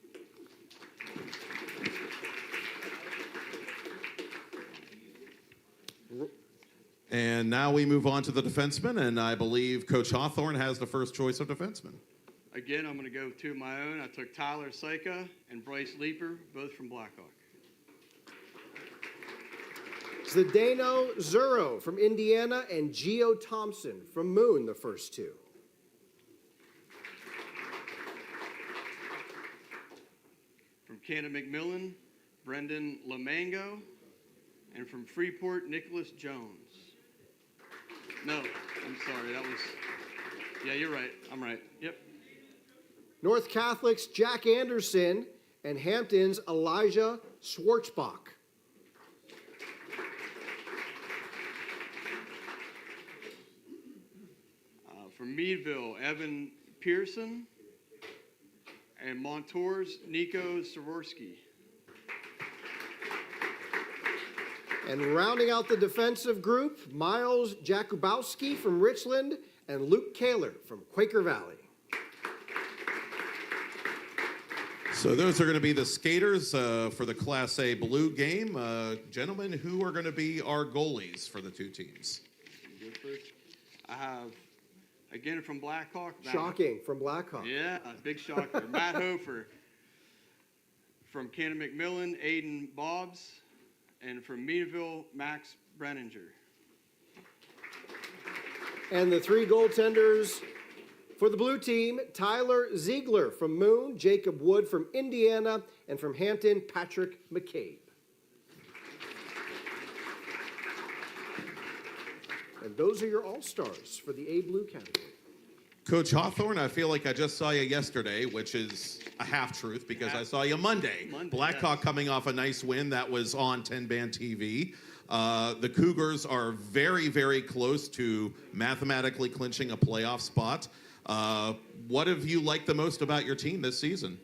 And now we move on to the defenseman, and I believe Coach Hawthorne has the first choice of defenseman. Again, I'm going to go two of my own. I took Tyler Syka and Bryce Leeper, both from Blackhawk. Zdeno Zuro from Indiana, and Gio Thompson from Moon, the first two. Canada McMillan, Brendan Lamango, and from Freeport, Nicholas Jones. No, I'm sorry, that was, yeah, you're right, I'm right, yep. North Catholic's Jack Anderson and Hampton's Elijah Schwartzbach. From Meadville, Evan Pearson, and Montour's Nico Sororsky. And rounding out the defensive group, Miles Jakubowski from Richland and Luke Kaler from Quaker Valley. So those are going to be the skaters for the Class A Blue game. Gentlemen, who are going to be our goalies for the two teams? Go first. I have, again from Blackhawk. Shocking, from Blackhawk. Yeah, a big shocker. Matt Hofer. From Canada McMillan, Aiden Bobbs. And from Meadville, Max Brenninger. And the three goaltenders for the blue team, Tyler Ziegler from Moon, Jacob Wood from Indiana, and from Hampton, Patrick McCabe. And those are your all-stars for the A Blue category. Coach Hawthorne, I feel like I just saw you yesterday, which is a half-truth because I saw you Monday. Blackhawk coming off a nice win that was on 10-band TV. The Cougars are very, very close to mathematically clinching a playoff spot. What have you liked the most about your team this season?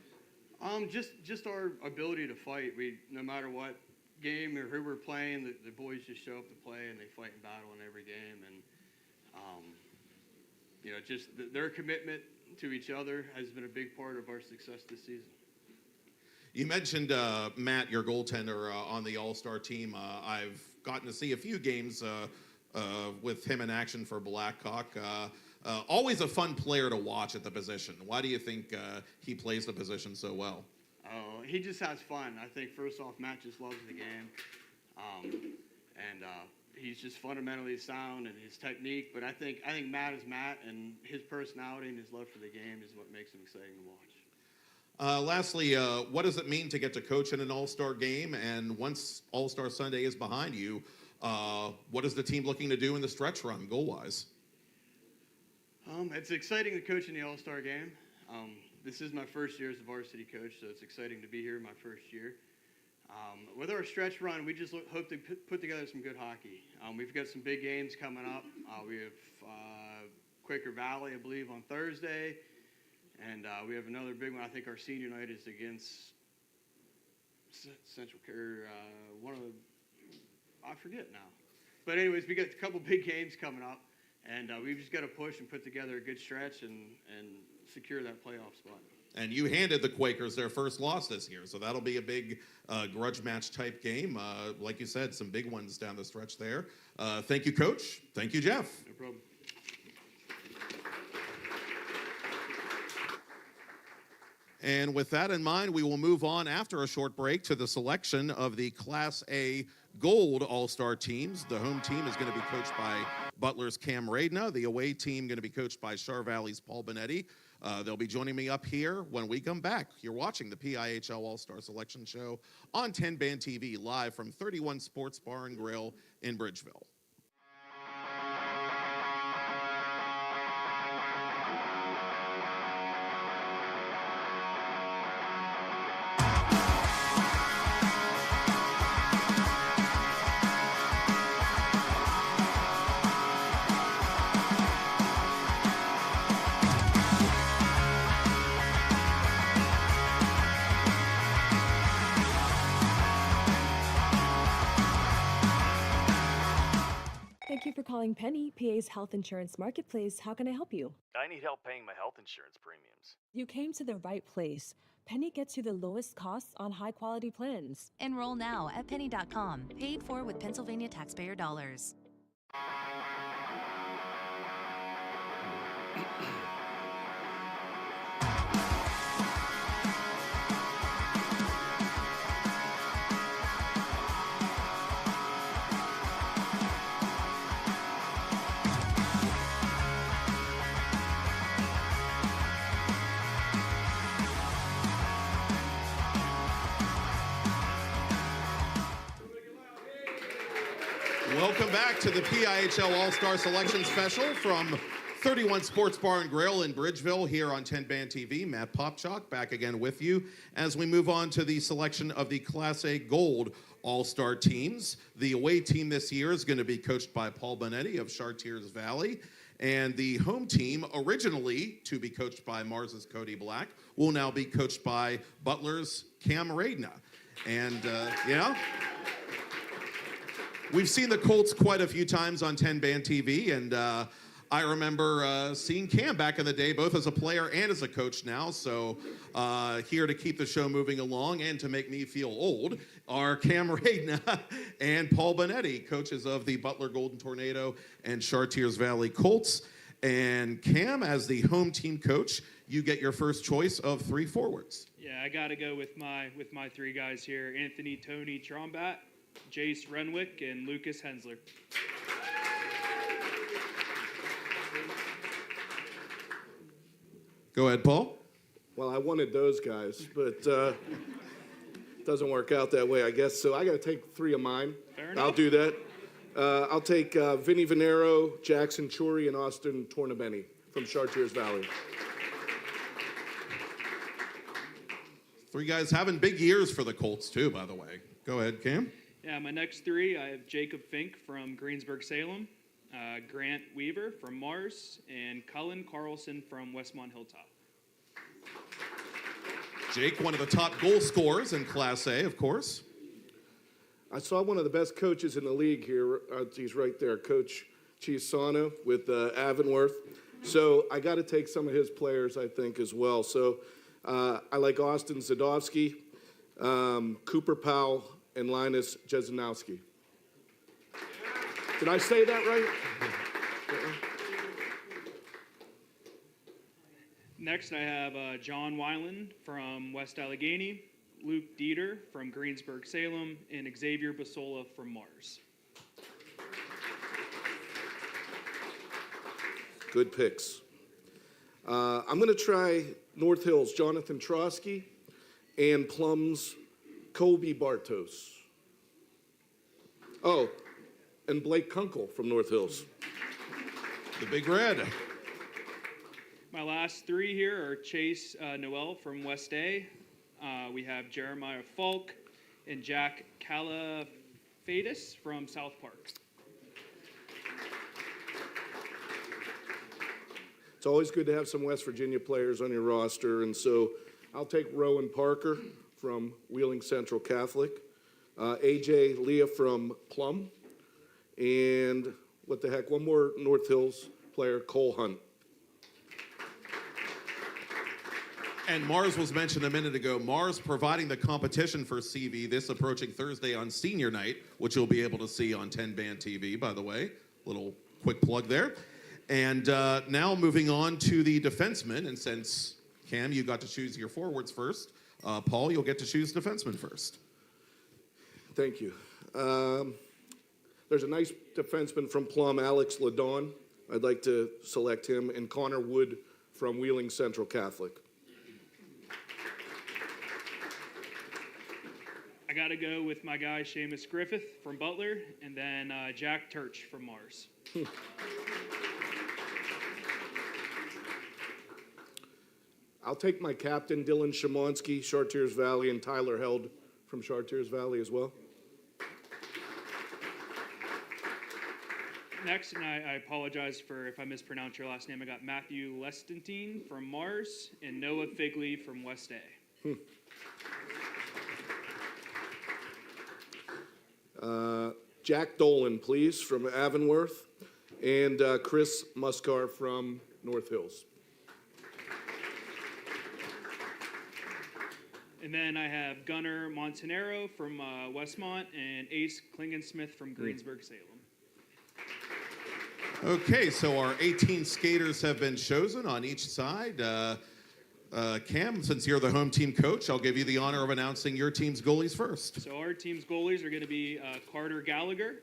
Just our ability to fight. We, no matter what game or who we're playing, the boys just show up to play and they fight and battle in every game. And you know, just their commitment to each other has been a big part of our success this season. You mentioned Matt, your goaltender, on the All-Star team. I've gotten to see a few games with him in action for Blackhawk. Always a fun player to watch at the position. Why do you think he plays the position so well? He just has fun. I think, first off, Matt just loves the game. He's just fundamentally sound in his technique. But I think Matt is Matt, and his personality and his love for the game is what makes him exciting to watch. Lastly, what does it mean to get to coach in an All-Star game? And once All-Star Sunday is behind you, what is the team looking to do in the stretch run, goal-wise? It's exciting to coach in the All-Star game. This is my first year as a varsity coach, so it's exciting to be here my first year. With our stretch run, we just hope to put together some good hockey. We've got some big games coming up. We have Quaker Valley, I believe, on Thursday. And we have another big one. I think our senior night is against Central Care, I forget now. But anyways, we got a couple big games coming up. And we've just got to push and put together a good stretch and secure that playoff spot. And you handed the Quakers their first loss this year, so that'll be a big grudge match type game. Like you said, some big ones down the stretch there. Thank you, Coach. Thank you, Jeff. No problem. And with that in mind, we will move on after a short break to the selection of the Class A Gold All-Star teams. The home team is going to be coached by Butler's Cam Radna. The away team going to be coached by Char Valley's Paul Benetti. They'll be joining me up here when we come back. You're watching the PIHL All Star Selection Show on 10-band TV, live from 31 Sports Bar and Grille in Bridgeville. Thank you for calling Penny, PA's health insurance marketplace. How can I help you? I need help paying my health insurance premiums. You came to the right place. Penny gets you the lowest costs on high-quality plans. Enroll now at penny.com. Paid for with Pennsylvania taxpayer dollars. Welcome back to the PIHL All Star Selection Special from 31 Sports Bar and Grille in Bridgeville here on 10 Band TV. Matt Popchalk back again with you as we move on to the selection of the Class A Gold All-Star teams. The away team this year is going to be coached by Paul Bonetti of Chartiers Valley. And the home team, originally to be coached by Mars's Cody Black, will now be coached by Butler's Cam Radna. And, we've seen the Colts quite a few times on 10 Band TV, and I remember seeing Cam back in the day, both as a player and as a coach now. So here to keep the show moving along and to make me feel old are Cam Radna and Paul Bonetti, coaches of the Butler Golden Tornado and Chartiers Valley Colts. And Cam, as the home team coach, you get your first choice of 3 forwards. Yeah, I got to go with my 3 guys here: Anthony Tony Trombat, Jace Renwick, and Lucas Hensler. Go ahead, Paul. Well, I wanted those guys, but it doesn't work out that way, I guess. So I got to take 3 of mine. Fair enough. I'll do that. I'll take Vinny Venero, Jackson Churi, and Austin Tornabeni from Chartiers Valley. 3 guys having big years for the Colts, too, by the way. Go ahead, Cam. Yeah, my next 3, I have Jacob Fink from Greensburg-Salem, Grant Weaver from Mars, and Cullen Carlson from Westmont Hilltop. Jake, one of the top goal scorers in Class A, of course. I saw one of the best coaches in the league here. He's right there, Coach Chiasano with Avonworth. So I got to take some of his players, I think, as well. So I like Austin Zadovsky, Cooper Powell, and Linus Jesenowski. Did I say that right? Next, I have John Weiland from West Allegheny, Luke Dieter from Greensburg-Salem, and Xavier Basola from Mars. Good picks. I'm going to try North Hills, Jonathan Trosky, and Plum's Colby Bartos. Oh, and Blake Kunkel from North Hills. The Big Red. My last 3 here are Chase Noel from West A. We have Jeremiah Falk and Jack Calafadis from South Park. It's always good to have some West Virginia players on your roster, and so I'll take Rowan Parker from Wheeling Central Catholic, AJ Leah from Plum, and what the heck, one more North Hills player, Cole Hunt. And Mars was mentioned a minute ago. Mars providing the competition for CV this approaching Thursday on senior night, which you'll be able to see on 10 Band TV, by the way. Little quick plug there. And now moving on to the defensemen. And since, Cam, you got to choose your forwards first, Paul, you'll get to choose defensemen first. Thank you. There's a nice defenseman from Plum, Alex Ladon. I'd like to select him, and Connor Wood from Wheeling Central Catholic. I got to go with my guy Seamus Griffith from Butler, and then Jack Turch from Mars. I'll take my captain, Dylan Shimonsky, Chartiers Valley, and Tyler Held from Chartiers Valley as well. Next, and I apologize for if I mispronounce your last name, I got Matthew Lestantine from Mars and Noah Figley from West A. Jack Dolan, please, from Avonworth, and Chris Muscar from North Hills. And then I have Gunnar Montanero from Westmont and Ace Klingensmith from Greensburg-Salem. Okay, so our 18 skaters have been chosen on each side. Cam, since you're the home team coach, I'll give you the honor of announcing your team's goalies first. So our team's goalies are going to be Carter Gallagher,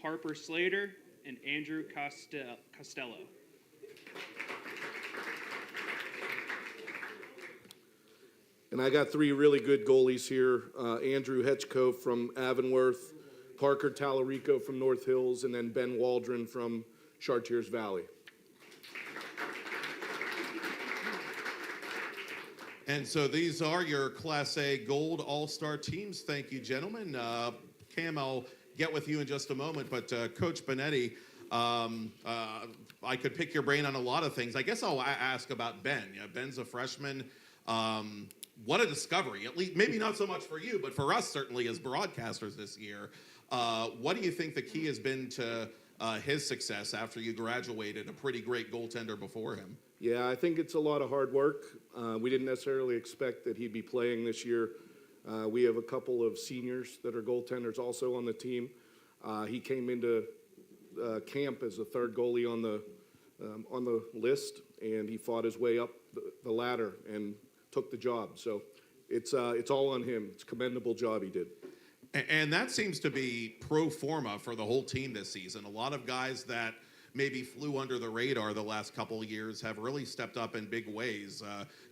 Harper Slater, and Andrew Costello. And I got 3 really good goalies here. Andrew Hetchko from Avonworth, Parker Tallarico from North Hills, and then Ben Waldron from Chartiers Valley. And so these are your Class A Gold All-Star teams. Thank you, gentlemen. Cam, I'll get with you in just a moment, but Coach Benetti, I could pick your brain on a lot of things. I guess I'll ask about Ben. Ben's a freshman. What a discovery, at least maybe not so much for you, but for us certainly as broadcasters this year. What do you think the key has been to his success after you graduated, a pretty great goaltender before him? Yeah, I think it's a lot of hard work. We didn't necessarily expect that he'd be playing this year. We have a couple of seniors that are goaltenders also on the team. He came into camp as a third goalie on the list, and he fought his way up the ladder and took the job. So it's all on him. It's a commendable job he did. And that seems to be pro forma for the whole team this season. A lot of guys that maybe flew under the radar the last couple of years have really stepped up in big ways.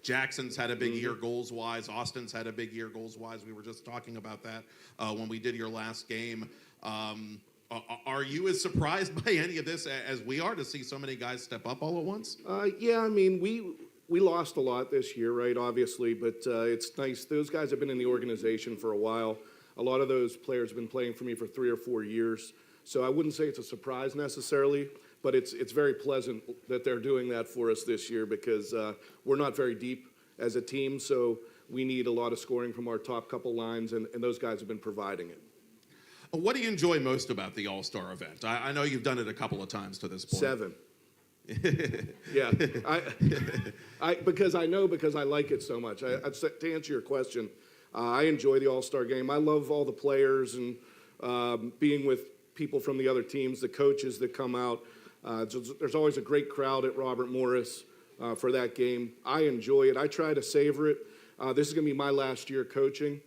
Jackson's had a big year goals-wise. Austin's had a big year goals-wise. We were just talking about that when we did your last game. Are you as surprised by any of this as we are to see so many guys step up all at once? Yeah, I mean, we lost a lot this year, right, obviously, but it's nice. Those guys have been in the organization for a while. A lot of those players have been playing for me for 3 or 4 years. So I wouldn't say it's a surprise necessarily, but it's very pleasant that they're doing that for us this year because we're not very deep as a team, so we need a lot of scoring from our top couple lines, and those guys have been providing it. What do you enjoy most about the All-Star event? I know you've done it a couple of times to this point. 7. Yeah, because I like it so much. To answer your question, I enjoy the All-Star game. I love all the players and being with people from the other teams, the coaches that come out. There's always a great crowd at Robert Morris for that game. I enjoy it. I try to savor it. This is going to be my last year coaching.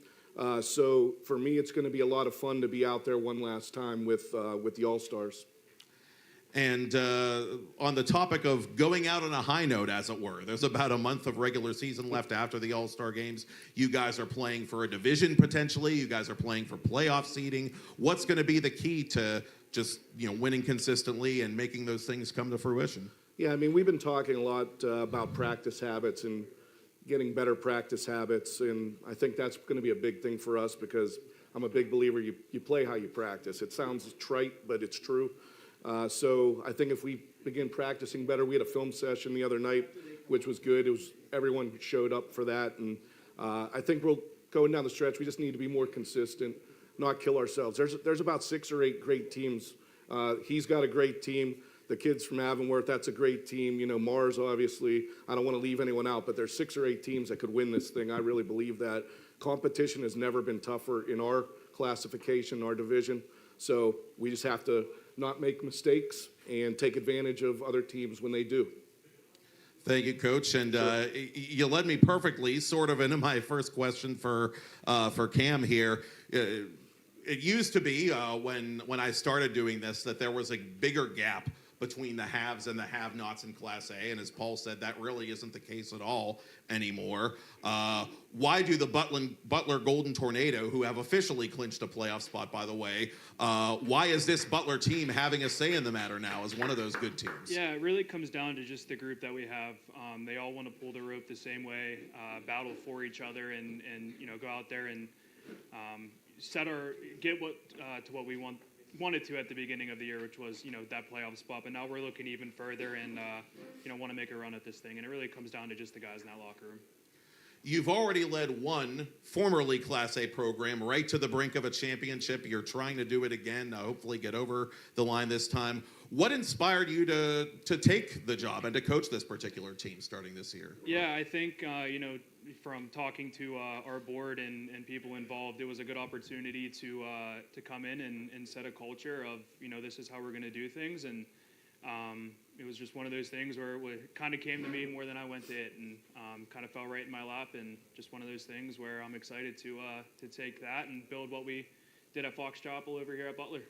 So for me, it's going to be a lot of fun to be out there one last time with the All-Stars. And on the topic of going out on a high note, as it were, there's about a month of regular season left after the All-Star games. You guys are playing for a division potentially. You guys are playing for playoff seeding. What's going to be the key to just winning consistently and making those things come to fruition? Yeah, I mean, we've been talking a lot about practice habits and getting better practice habits, and I think that's going to be a big thing for us because I'm a big believer you play how you practice. It sounds trite, but it's true. So I think if we begin practicing better, we had a film session the other night, which was good. Everyone showed up for that, and I think we're going down the stretch. We just need to be more consistent, not kill ourselves. There's about 6 or 8 great teams. He's got a great team. The kids from Avonworth, that's a great team. Mars, obviously. I don't want to leave anyone out, but there's 6 or 8 teams that could win this thing. I really believe that. Competition has never been tougher in our classification, our division. So we just have to not make mistakes and take advantage of other teams when they do. Thank you, Coach. And you led me perfectly sort of into my first question for Cam here. It used to be when I started doing this that there was a bigger gap between the haves and the have-nots in Class A, and as Paul said, that really isn't the case at all anymore. Why do the Butler Golden Tornado, who have officially clinched a playoff spot, by the way, why is this Butler team having a say in the matter now as one of those good teams? Yeah, it really comes down to just the group that we have. They all want to pull the rope the same way, battle for each other, and go out there and get to what we wanted to at the beginning of the year, which was that playoff spot. But now we're looking even further and want to make a run at this thing. And it really comes down to just the guys in that locker room. You've already led one formerly Class A program right to the brink of a championship. You're trying to do it again, hopefully get over the line this time. What inspired you to take the job and to coach this particular team starting this year? Yeah, I think, from talking to our board and people involved, it was a good opportunity to come in and set a culture of, this is how we're going to do things. And it was just one of those things where it kind of came to me more than I went to it, and kind of fell right in my lap, and just one of those things where I'm excited to take that and build what we did at Fox Chapel over here at Butler.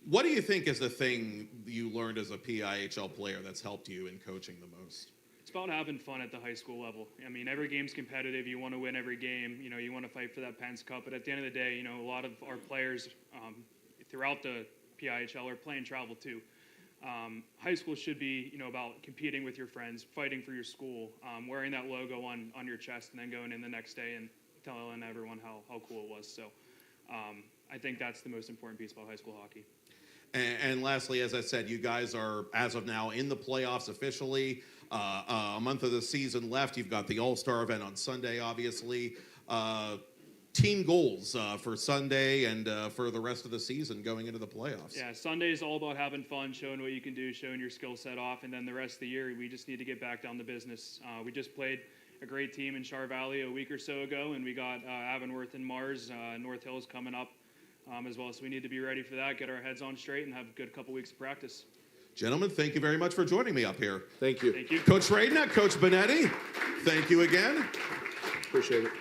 What do you think is the thing you learned as a PIHL player that's helped you in coaching the most? It's about having fun at the high school level. I mean, every game's competitive. You want to win every game. You want to fight for that Penn's Cup. But at the end of the day, a lot of our players, throughout the PIHL or playing travel too. High school should be, about competing with your friends, fighting for your school, wearing that logo on your chest, and then going in the next day and telling everyone how cool it was. So I think that's the most important piece about high school hockey. And lastly, as I said, you guys are, as of now, in the playoffs officially. A month of the season left. You've got the All-Star event on Sunday, obviously. Team goals for Sunday and for the rest of the season going into the playoffs. Yeah, Sunday is all about having fun, showing what you can do, showing your skill set off, and then the rest of the year, we just need to get back down to business. We just played a great team in Char Valley a week or so ago, and we got Avonworth and Mars, North Hills coming up as well, so we need to be ready for that, get our heads on straight, and have a good couple weeks of practice. Gentlemen, thank you very much for joining me up here. Thank you. Thank you. Coach Radina, Coach Benetti, thank you again. Appreciate it.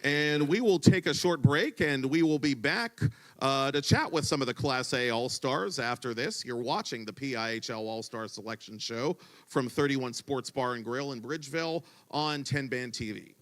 And we will take a short break, and we will be back to chat with some of the Class A All-Stars after this. You're watching the PIHL All-Star Selection Show from 31 Sports Bar and Grille in Bridgeville on 10-Band TV.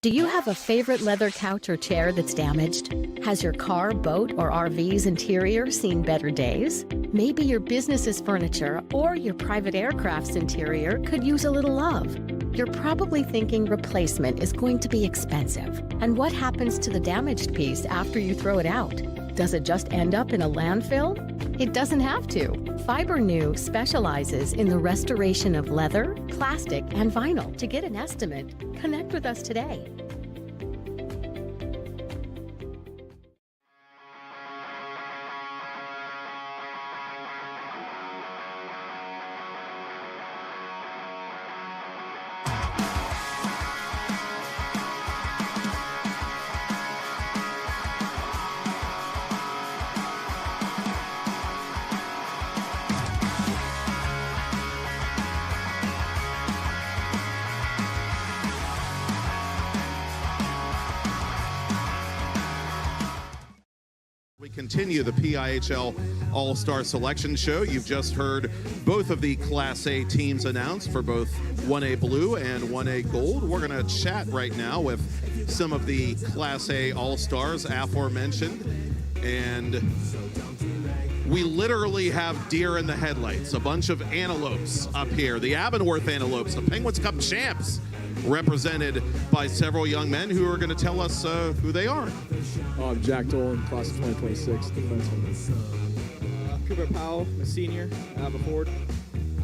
Do you have a favorite leather couch or chair that's damaged? Has your car, boat, or RV's interior seen better days? Maybe your business's furniture or your private aircraft's interior could use a little love. You're probably thinking replacement is going to be expensive. And what happens to the damaged piece after you throw it out? Does it just end up in a landfill? It doesn't have to. Fiber New specializes in the restoration of leather, plastic, and vinyl. To get an estimate, connect with us today. Continue the PIHL All-Star Selection Show. You've just heard both of the Class A teams announced for both 1A Blue and 1A Gold. We're going to chat right now with some of the Class A All-Stars aforementioned, and we literally have deer in the headlights, a bunch of antelopes up here, the Avonworth Antelopes, the Penguins Cup champs, represented by several young men who are going to tell us who they are. I'm Jack Dolan, class of 2026, defenseman. Cooper Powell, I'm a senior. I'm a forward.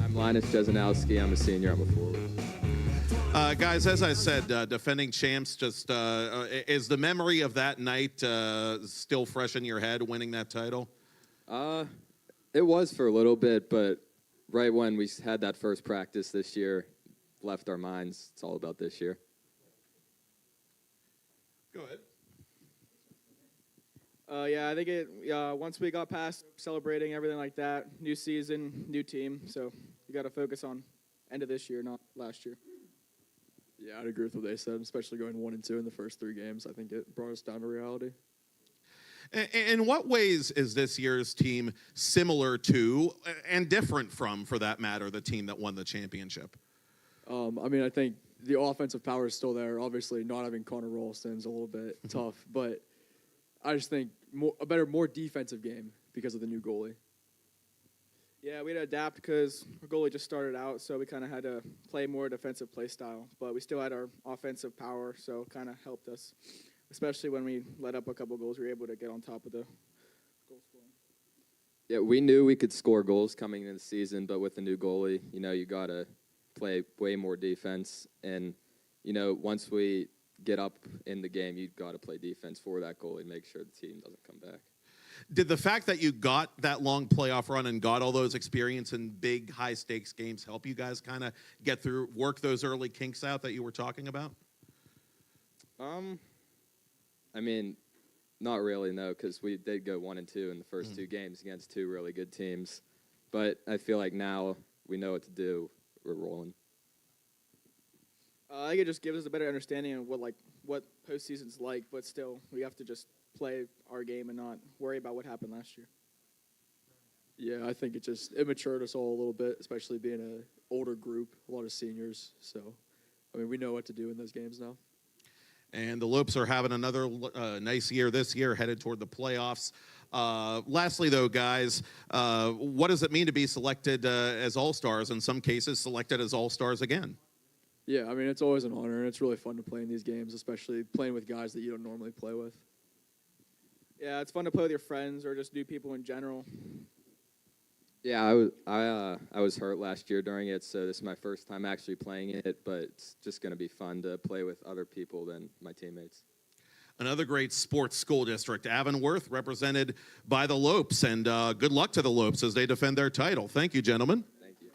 I'm Linus Jesenowski. I'm a senior. I'm a forward. Guys, as I said, defending champs, just is the memory of that night still fresh in your head, winning that title? It was for a little bit, but right when we had that first practice this year, left our minds. It's all about this year. Go ahead. Yeah, I think once we got past celebrating everything like that, new season, new team, so you got to focus on end of this year, not last year. Yeah, I'd agree with what they said, especially going 1-2 in the first 3 games. I think it brought us down to reality. In what ways is this year's team similar to, and different from, for that matter, the team that won the championship? I mean, I think the offensive power is still there. Obviously, not having Connor Rolston's a little bit tough, but I just think more defensive game because of the new goalie. Yeah, we had to adapt because our goalie just started out, so we kind of had to play more defensive play style. But we still had our offensive power, so it kind of helped us, especially when we let up a couple goals. We were able to get on top of the goal scoring. Yeah, we knew we could score goals coming into the season, but with the new goalie, you got to play way more defense. And, once we get up in the game, you've got to play defense for that goalie, make sure the team doesn't come back. Did the fact that you got that long playoff run and got all those experience in big, high-stakes games help you guys kind of get through, work those early kinks out that you were talking about? I mean, Not really, no, because we did go 1-2 in the first two games against two really good teams. But I feel like now we know what to do. We're rolling. I think it just gives us a better understanding of what postseason's like, but still, we have to just play our game and not worry about what happened last year. Yeah, I think it matured us all a little bit, especially being an older group, a lot of seniors. So, I mean, we know what to do in those games now. And the Lopes are having another nice year this year, headed toward the playoffs. Lastly, though, guys, what does it mean to be selected as All-Stars, in some cases selected as All-Stars again? Yeah, I mean, it's always an honor, and it's really fun to play in these games, especially playing with guys that you don't normally play with. Yeah, it's fun to play with your friends or just new people in general. Yeah, I was hurt last year during it, so this is my first time actually playing it, but it's just going to be fun to play with other people than my teammates. Another great sports school district, Avonworth, represented by the Lopes, and good luck to the Lopes as they defend their title. Thank you, gentlemen. Thank you.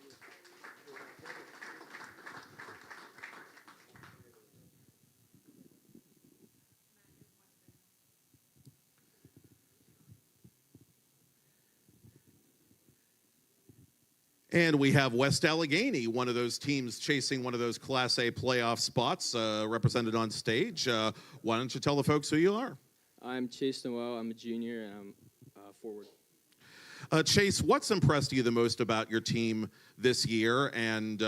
And we have West Allegheny, one of those teams chasing one of those Class A playoff spots, represented on stage. Why don't you tell the folks who you are? I'm Chase Noel. I'm a junior, and I'm forward. Chase, what's impressed you the most about your team this year, and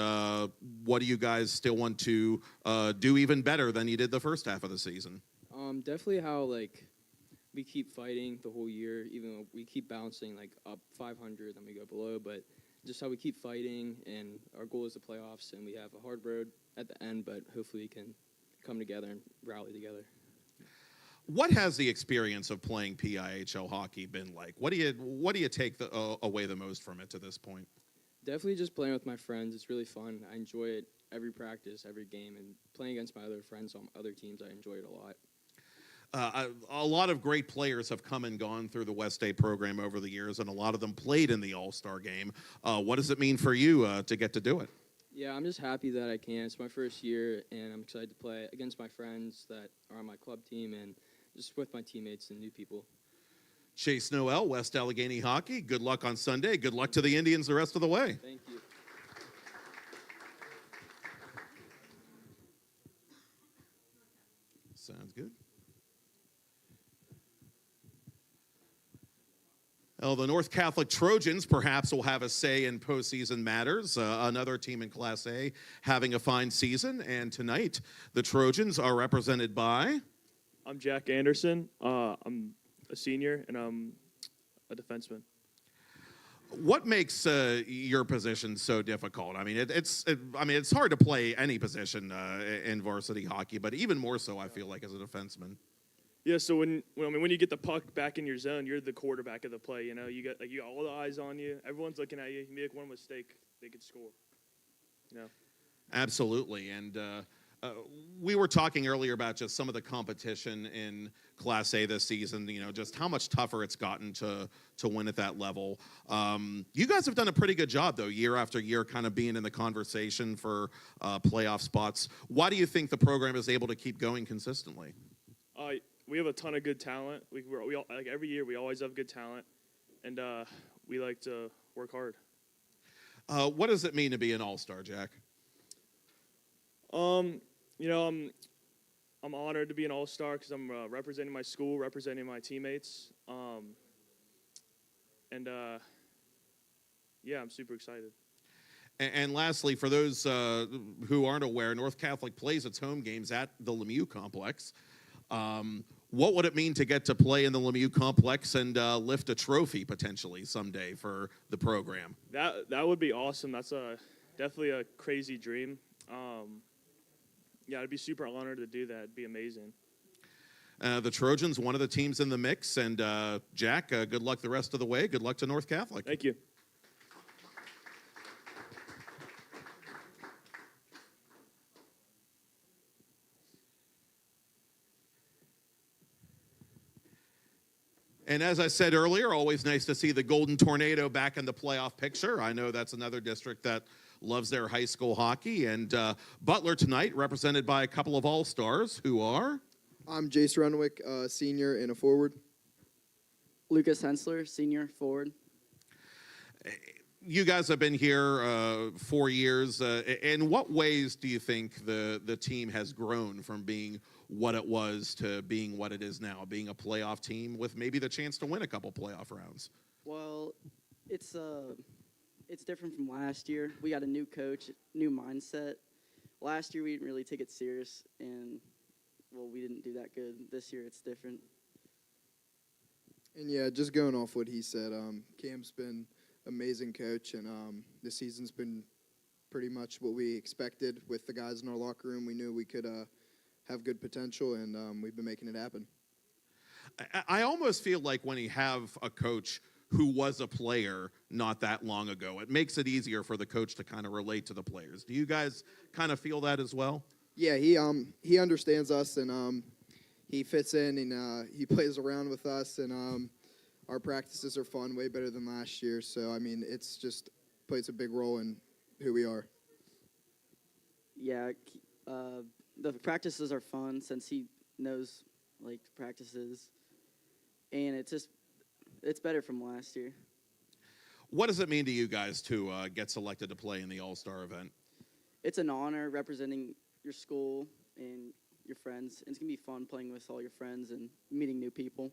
what do you guys still want to do even better than you did the first half of the season? Definitely how, we keep fighting the whole year, even though we keep bouncing, up 500, then we go below, but just how we keep fighting, and our goal is the playoffs, and we have a hard road at the end, but hopefully we can come together and rally together. What has the experience of playing PIHL hockey been like? What do you take away the most from it to this point? Definitely just playing with my friends. It's really fun. I enjoy it every practice, every game, and playing against my other friends on other teams, I enjoy it a lot. A lot of great players have come and gone through the West State program over the years, and a lot of them played in the All-Star game. What does it mean for you to get to do it? Yeah, I'm just happy that I can. It's my first year, and I'm excited to play against my friends that are on my club team and just with my teammates and new people. Chase Noel, West Allegheny Hockey, good luck on Sunday. Good luck to the Indians the rest of the way. Thank you. Sounds good. Well, the North Catholic Trojans perhaps will have a say in postseason matters. Another team in Class A having a fine season. And tonight, the Trojans are represented by... I'm Jack Anderson. I'm a senior, and I'm a defenseman. What makes your position so difficult? I mean, it's hard to play any position in varsity hockey, but even more so, I feel like, as a defenseman. Yeah, so when you get the puck back in your zone, you're the quarterback of the play. You know, you got all the eyes on you. Everyone's looking at you. You make one mistake, they could score. You know. Absolutely, and we were talking earlier about just some of the competition in Class A this season. You know, just how much tougher it's gotten to win at that level. You guys have done a pretty good job, though, year after year, kind of being in the conversation for playoff spots. Why do you think the program is able to keep going consistently? We have a ton of good talent. We like every year we always have good talent, and we like to work hard. What does it mean to be an all-star, Jack? You know, I'm honored to be an all-star because I'm representing my school, representing my teammates, and yeah, I'm super excited. And lastly, for those who aren't aware, North Catholic plays its home games at the Lemieux Complex. What would it mean to get to play in the Lemieux Complex and lift a trophy potentially someday for the program? That would be awesome. That's definitely a crazy dream. Yeah, I'd be super honored to do that. It'd be amazing. The Trojans, one of the teams in the mix, and Jack, good luck the rest of the way. Good luck to North Catholic. Thank you. And as I said earlier, always nice to see the Golden Tornado back in the playoff picture. I know that's another district that loves their high school hockey. And Butler tonight, represented by a couple of All-Stars who are... I'm Jace Renwick, senior and a forward. Lucas Hensler, senior, forward. You guys have been here 4 years. In what ways do you think the team has grown from being what it was to being what it is now, being a playoff team with maybe the chance to win a couple playoff rounds? Well, it's different from last year. We got a new coach, new mindset. Last year we didn't really take it serious, and well, we didn't do that good. This year it's different. And yeah, just going off what he said, Cam's been amazing coach, and this season's been pretty much what we expected with the guys in our locker room. We knew we could have good potential, and we've been making it happen. I almost feel like when you have a coach who was a player not that long ago, it makes it easier for the coach to kind of relate to the players. Do you guys kind of feel that as well? Yeah, he understands us, and he fits in, and he plays around with us, and our practices are fun, way better than last year. So, I mean, it's just plays a big role in who we are. Yeah, the practices are fun since he knows, like, practices. And it's better from last year. What does it mean to you guys to get selected to play in the All-Star event? It's an honor representing your school and your friends. And it's going to be fun playing with all your friends and meeting new people.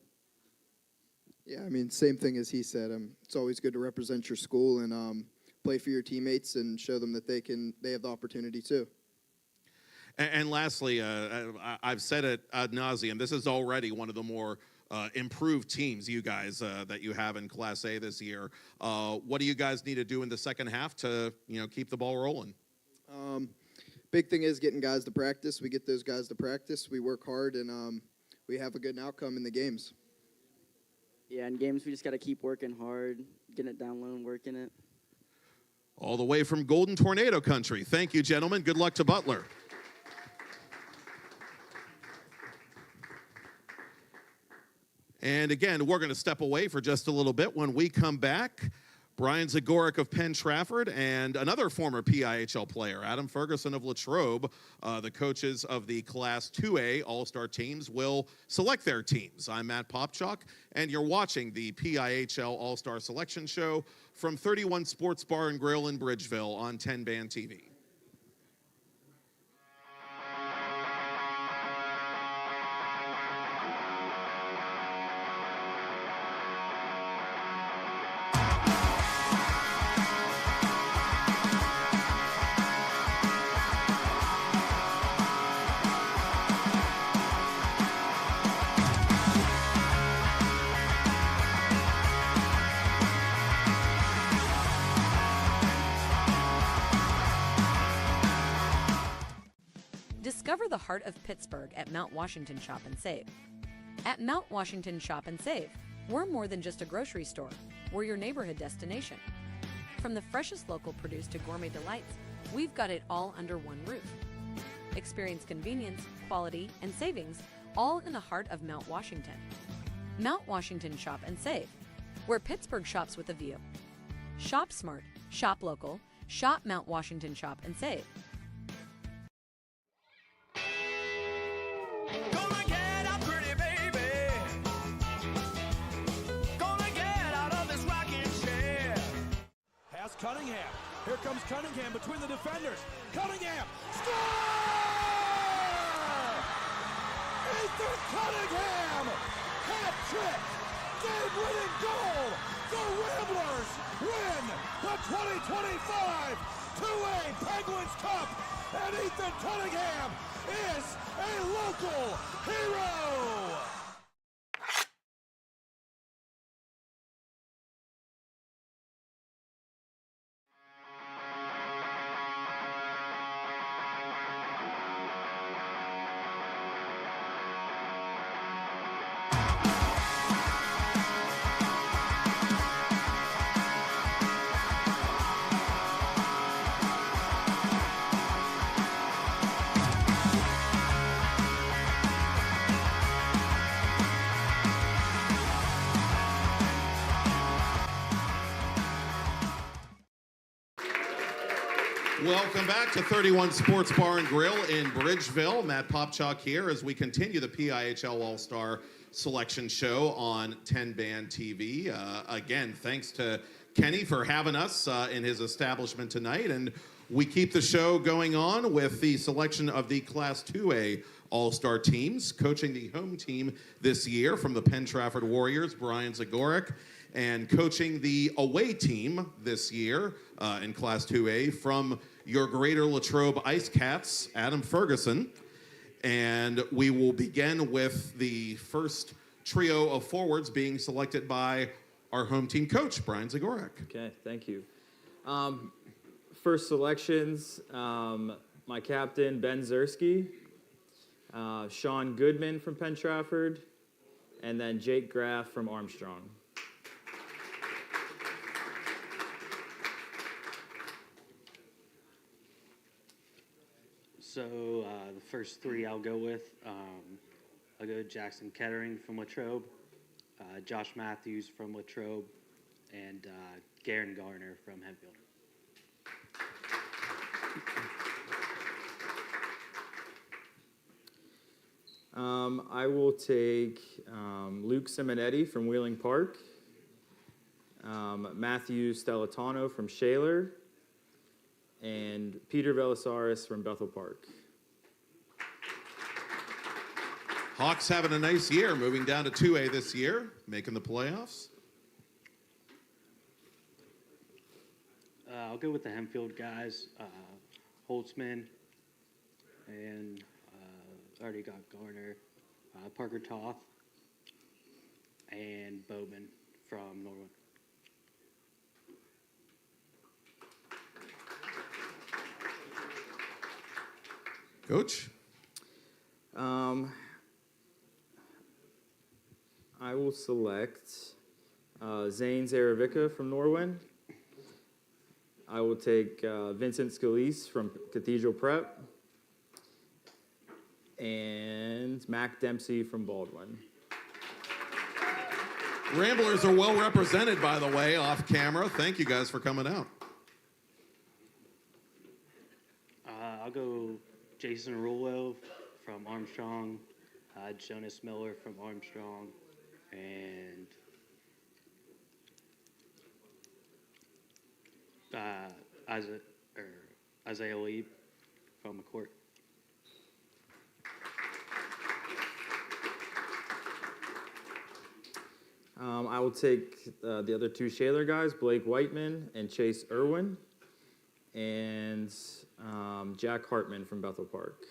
Yeah, I mean, same thing as he said. It's always good to represent your school and play for your teammates and show them that they have the opportunity too. And lastly, I've said it ad nauseum, this is already one of the more improved teams you guys that you have in Class A this year. What do you guys need to do in the second half to keep the ball rolling? Big thing is getting guys to practice. We get those guys to practice. We work hard, and we have a good outcome in the games. Yeah, in games, we just got to keep working hard, getting it down low and working it. All the way from Golden Tornado Country. Thank you, gentlemen. Good luck to Butler. And again, we're going to step away for just a little bit. When we come back, Brian Zagoric of Penn Trafford and another former PIHL player, Adam Ferguson of Latrobe, the coaches of the Class 2A All-Star teams, will select their teams. I'm Matt Popchalk, and you're watching the PIHL All-Star Selection Show from 31 Sports Bar and Grille in Bridgeville on 10 Band TV. Discover the heart of Pittsburgh at Mount Washington Shop and Save. At Mount Washington Shop and Save, we're more than just a grocery store. We're your neighborhood destination. From the freshest local produce to gourmet delights, we've got it all under one roof. Experience convenience, quality, and savings all in the heart of Mount Washington. Mount Washington Shop and Save, where Pittsburgh shops with a view. Shop smart, shop local, shop Mount Washington Shop and Save. Cunningham. Here comes Cunningham between the defenders. Cunningham. Score! Ethan Cunningham! Hat trick! Game-winning goal! The Ramblers win the 2025 2A Penguins Cup! And Ethan Cunningham is a local hero! Welcome back to 31 Sports Bar and Grille in Bridgeville. Matt Popchak here as we continue the PIHL All Star Selection Show on 10 Band TV. Again, thanks to Kenny for having us in his establishment tonight. And we keep the show going on with the selection of the Class 2A All-Star teams. Coaching the home team this year from the Penn Trafford Warriors, Brian Zagorek. And coaching the away team this year in Class 2A from your Greater Latrobe Ice Cats, Adam Ferguson. And we will begin with the first trio of forwards being selected by our home team coach, Brian Zagorek. Okay, thank you. First selections, my captain, Ben Zersky, Sean Goodman from Penn Trafford, and then Jake Graff from Armstrong. So the first three I'll go with. I'll go Jackson Kettering from Latrobe, Josh Matthews from Latrobe, and Garen Garner from Hempfield. I will take Luke Simonetti from Wheeling Park, Matthew Stellatano from Shaler, and Peter Velisaris from Bethel Park. Hawks having a nice year, moving down to 2A this year, making the playoffs. I'll go with the Hempfield guys, Holtzman, and already got Garner, Parker Toth, and Bowman from Norwood. Coach? I will select Zane Zaravica from Norwin. I will take Vincent Scalise from Cathedral Prep. And Mac Dempsey from Baldwin. Ramblers are well represented, by the way, off camera. Thank you guys for coming out. I'll go Jason Rullo from Armstrong, Jonas Miller from Armstrong, and Isaiah Lee from McCourt. I will take the other two Shaler guys, Blake Whiteman and Chase Irwin, and Jack Hartman from Bethel Park.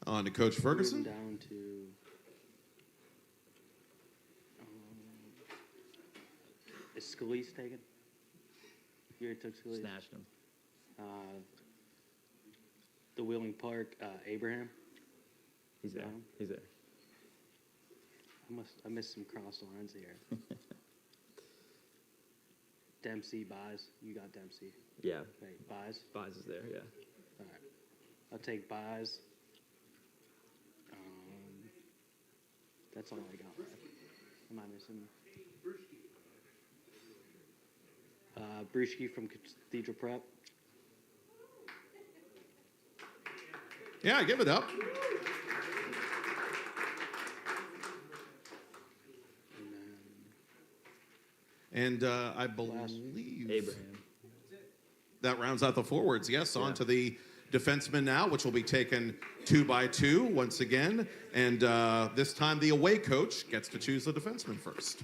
On to Coach Ferguson. Down to is Scalise taken? You already took Scalise. Snatched him. The Wheeling Park, Abraham. He's there. He's there. I missed some cross lines here. Dempsey, Buys. You got Dempsey. Yeah. Wait, Buys? Buys is there, yeah. All right. I'll take Buys. That's all I got. Am I missing? Brewski from Cathedral Prep. Yeah, give it up. And I believe Abraham. That rounds out the forwards. Yes, on to the defensemen now, which will be taken 2 by 2 once again. And this time the away coach gets to choose the defenseman first.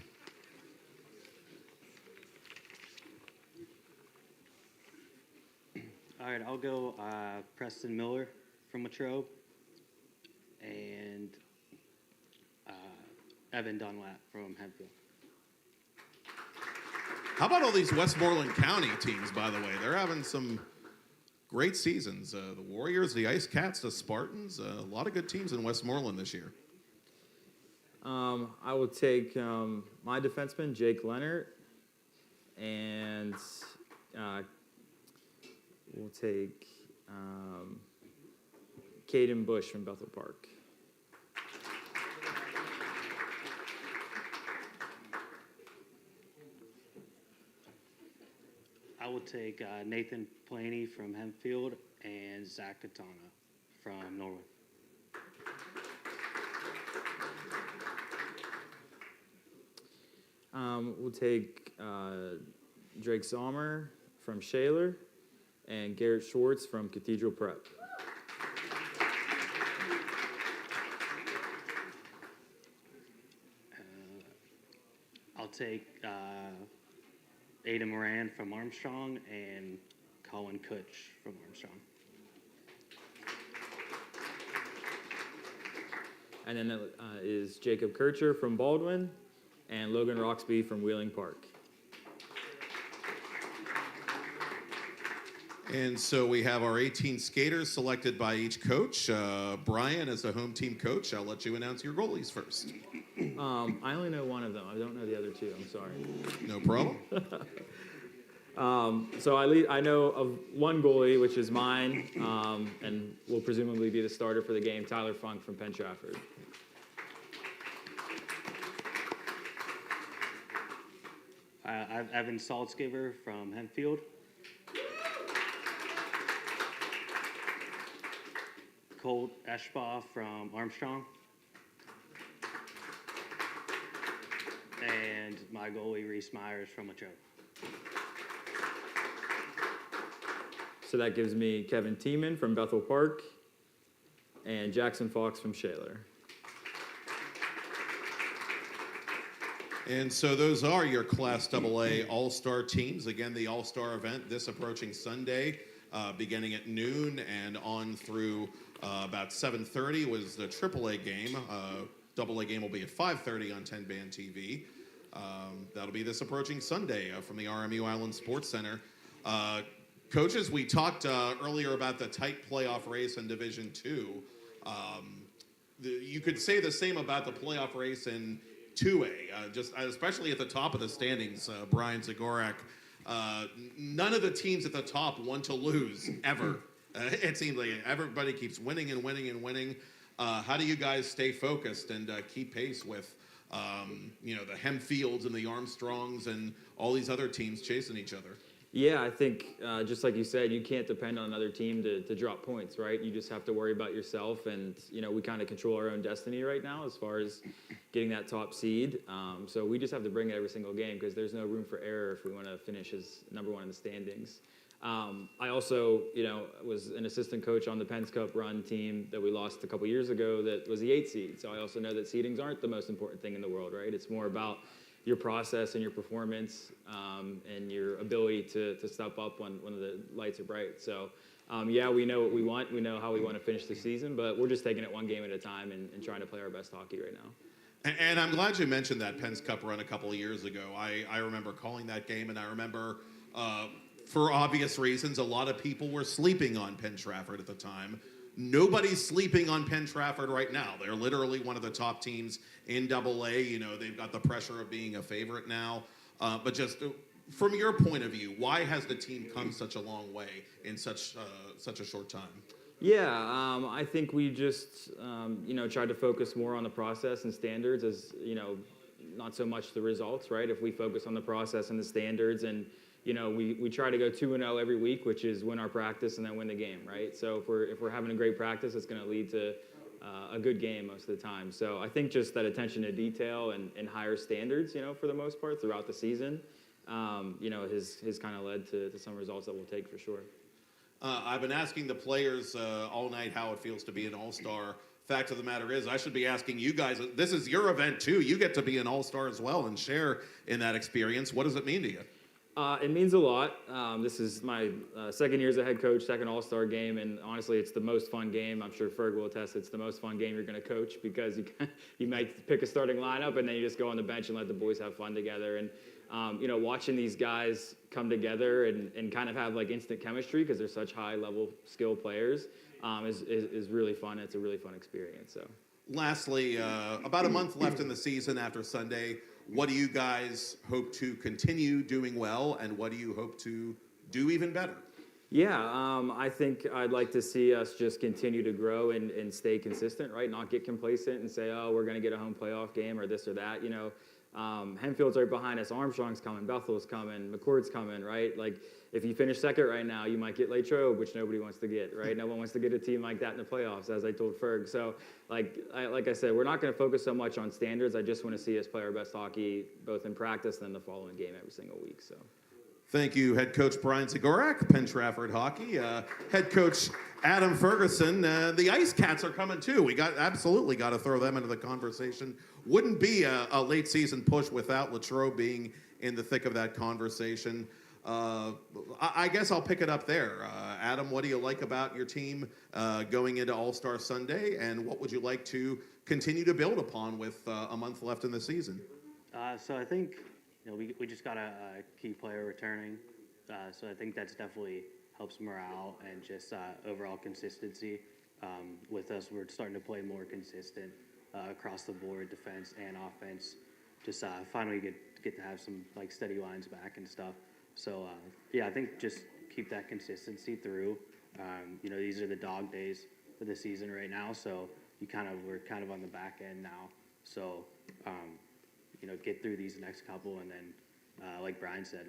All right, I'll go Preston Miller from Latrobe and Evan Dunlap from Hempfield. How about all these Westmoreland County teams, by the way? They're having some great seasons. The Warriors, the Ice Cats, the Spartans, a lot of good teams in Westmoreland this year. I will take my defenseman, Jake Leonard, and we'll take Caden Bush from Bethel Park. I will take Nathan Planey from Hempfield and Zach Katana from Norwood. We'll take Drake Sommer from Shaler and Garrett Schwartz from Cathedral Prep. I'll take Ada Moran from Armstrong and Colin Kutch from Armstrong. And then is Jacob Kircher from Baldwin and Logan Roxby from Wheeling Park. And so we have our 18 skaters selected by each coach. Brian, as the home team coach, I'll let you announce your goalies first. I only know one of them. I don't know the other two. I'm sorry. No problem. So I know of one goalie, which is mine, and will presumably be the starter for the game, Tyler Funk from Penn Trafford. I have Evan Saltzgiver from Hempfield. Colt Eschbaugh from Armstrong. And my goalie, Reese Myers from Latrobe. So that gives me Kevin Tiemann from Bethel Park and Jackson Fox from Shaler. And so those are your Class AA All-Star teams. Again, the All-Star event this approaching Sunday, beginning at noon and on through about 7:30 was the AAA game. AA game will be at 5:30 on 10-band TV. That'll be this approaching Sunday from the RMU Island Sports Center. Coaches, we talked earlier about the tight playoff race in Division II. You could say the same about the playoff race in 2A, especially at the top of the standings, Brian Zagorak. None of the teams at the top want to lose, ever. It seems like everybody keeps winning and winning and winning. How do you guys stay focused and keep pace with, the Hempfields and the Armstrongs and all these other teams chasing each other? Yeah, I think just like you said, you can't depend on another team to drop points, right? You just have to worry about yourself, and we kind of control our own destiny right now as far as getting that top seed. So we just have to bring it every single game because there's no room for error if we want to finish as number one in the standings. I also, was an assistant coach on the Penn's Cup run team that we lost a couple years ago that was the 8th seed. So I also know that seedings aren't the most important thing in the world, right? It's more about your process and your performance and your ability to step up when the lights are bright. So, yeah, we know what we want. We know how we want to finish the season, but we're just taking it one game at a time and trying to play our best hockey right now. And I'm glad you mentioned that Penn's Cup run a couple of years ago. I remember calling that game, and I remember, for obvious reasons, a lot of people were sleeping on Penn Trafford at the time. Nobody's sleeping on Penn Trafford right now. They're literally one of the top teams in AA. They've got the pressure of being a favorite now. But just from your point of view, why has the team come such a long way in such a short time? Yeah, I think we just, tried to focus more on the process and standards as, not so much the results, right? If we focus on the process and the standards and, we try to go 2-0 every week, which is win our practice and then win the game, right? So if we're having a great practice, it's going to lead to a good game most of the time. So I think just that attention to detail and higher standards, for the most part throughout the season, has kind of led to some results that we'll take for sure. I've been asking the players all night how it feels to be an all-star. Fact of the matter is, I should be asking you guys. This is your event too. You get to be an all-star as well and share in that experience. What does it mean to you? It means a lot. This is my second year as a head coach, second All-Star game, and honestly, it's the most fun game. I'm sure Ferg will attest. It's the most fun game you're going to coach because you might pick a starting lineup and then you just go on the bench and let the boys have fun together. And watching these guys come together and kind of have like instant chemistry because they're such high-level skill players is really fun. It's a really fun experience. So. Lastly, about a month left in the season after Sunday. What do you guys hope to continue doing well, and what do you hope to do even better? Yeah, I think I'd like to see us just continue to grow and stay consistent, right? Not get complacent and say, oh, we're going to get a home playoff game or this or that. Henfield's right behind us. Armstrong's coming. Bethel's coming. McCord's coming, right? Like, if you finish second right now, you might get Latrobe, which nobody wants to get, right? No one wants to get a team like that in the playoffs, as I told Ferg. So, like I said, we're not going to focus so much on standards. I just want to see us play our best hockey, both in practice and then the following game every single week. So. Thank you, head coach Brian Zagorak, Penn Trafford Hockey. Head coach Adam Ferguson. The Ice Cats are coming too. We absolutely got to throw them into the conversation. Wouldn't be a late season push without Latrobe being in the thick of that conversation. I guess I'll pick it up there. Adam, what do you like about your team going into All-Star Sunday, and what would you like to continue to build upon with a month left in the season? So I think we just got a key player returning, so I think that's definitely helps morale and just overall consistency. With us, we're starting to play more consistent across the board, defense and offense. Just finally get to have some like steady lines back and stuff. So yeah, I think just keep that consistency through. These are the dog days for the season right now, so we're kind of on the back end now. So get through these next couple, and then like Brian said,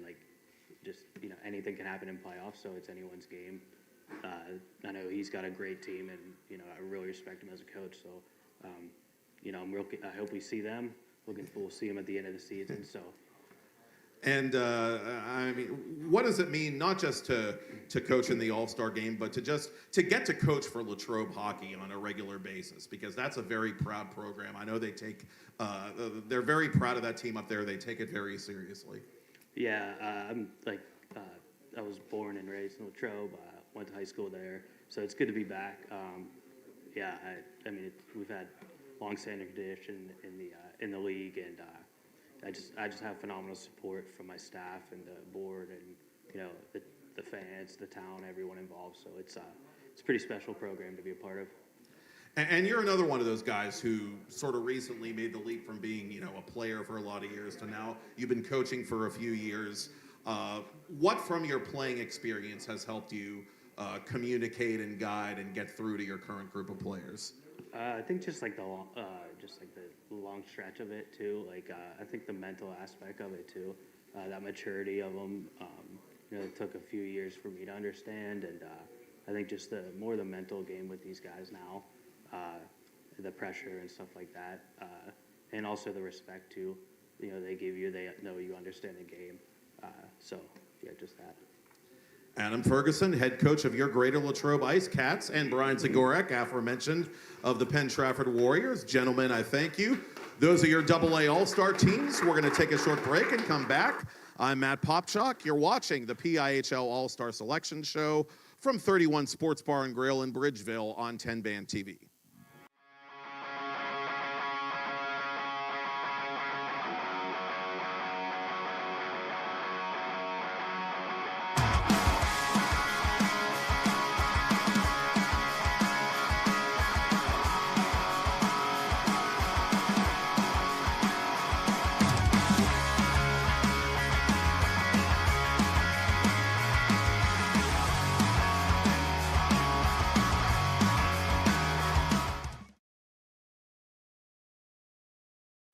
anything can happen in playoffs, so it's anyone's game. I know he's got a great team, and I really respect him as a coach. So I hope we see them. We'll see them at the end of the season. So. And I mean, what does it mean not just to coach in the All-Star game, but to get to coach for Latrobe hockey on a regular basis? Because that's a very proud program. I know they they're very proud of that team up there. They take it very seriously. Yeah, I was born and raised in Latrobe. Went to high school there, so it's good to be back. I mean, we've had long-standing tradition in the league, and I just have phenomenal support from my staff and the board, and the fans, the town, everyone involved. So it's a pretty special program to be a part of. And you're another one of those guys who sort of recently made the leap from being a player for a lot of years to now you've been coaching for a few years. What from your playing experience has helped you communicate and guide and get through to your current group of players? I think just like the long stretch of it too. I think the mental aspect of it too, that maturity of them. It took a few years for me to understand, and I think just the mental game with these guys now, the pressure and stuff like that, and also the respect too. They give you, they know you understand the game. So yeah, just that. Adam Ferguson, head coach of your Greater Latrobe Ice Cats, and Brian Zagorak, aforementioned, of the Penn Trafford Warriors. Gentlemen, I thank you. Those are your AA All-Star teams. We're going to take a short break and come back. I'm Matt Popchak. You're watching the PIHL All Star Selection Show from 31 Sports Bar and Grille in Bridgeville on 10 Band TV.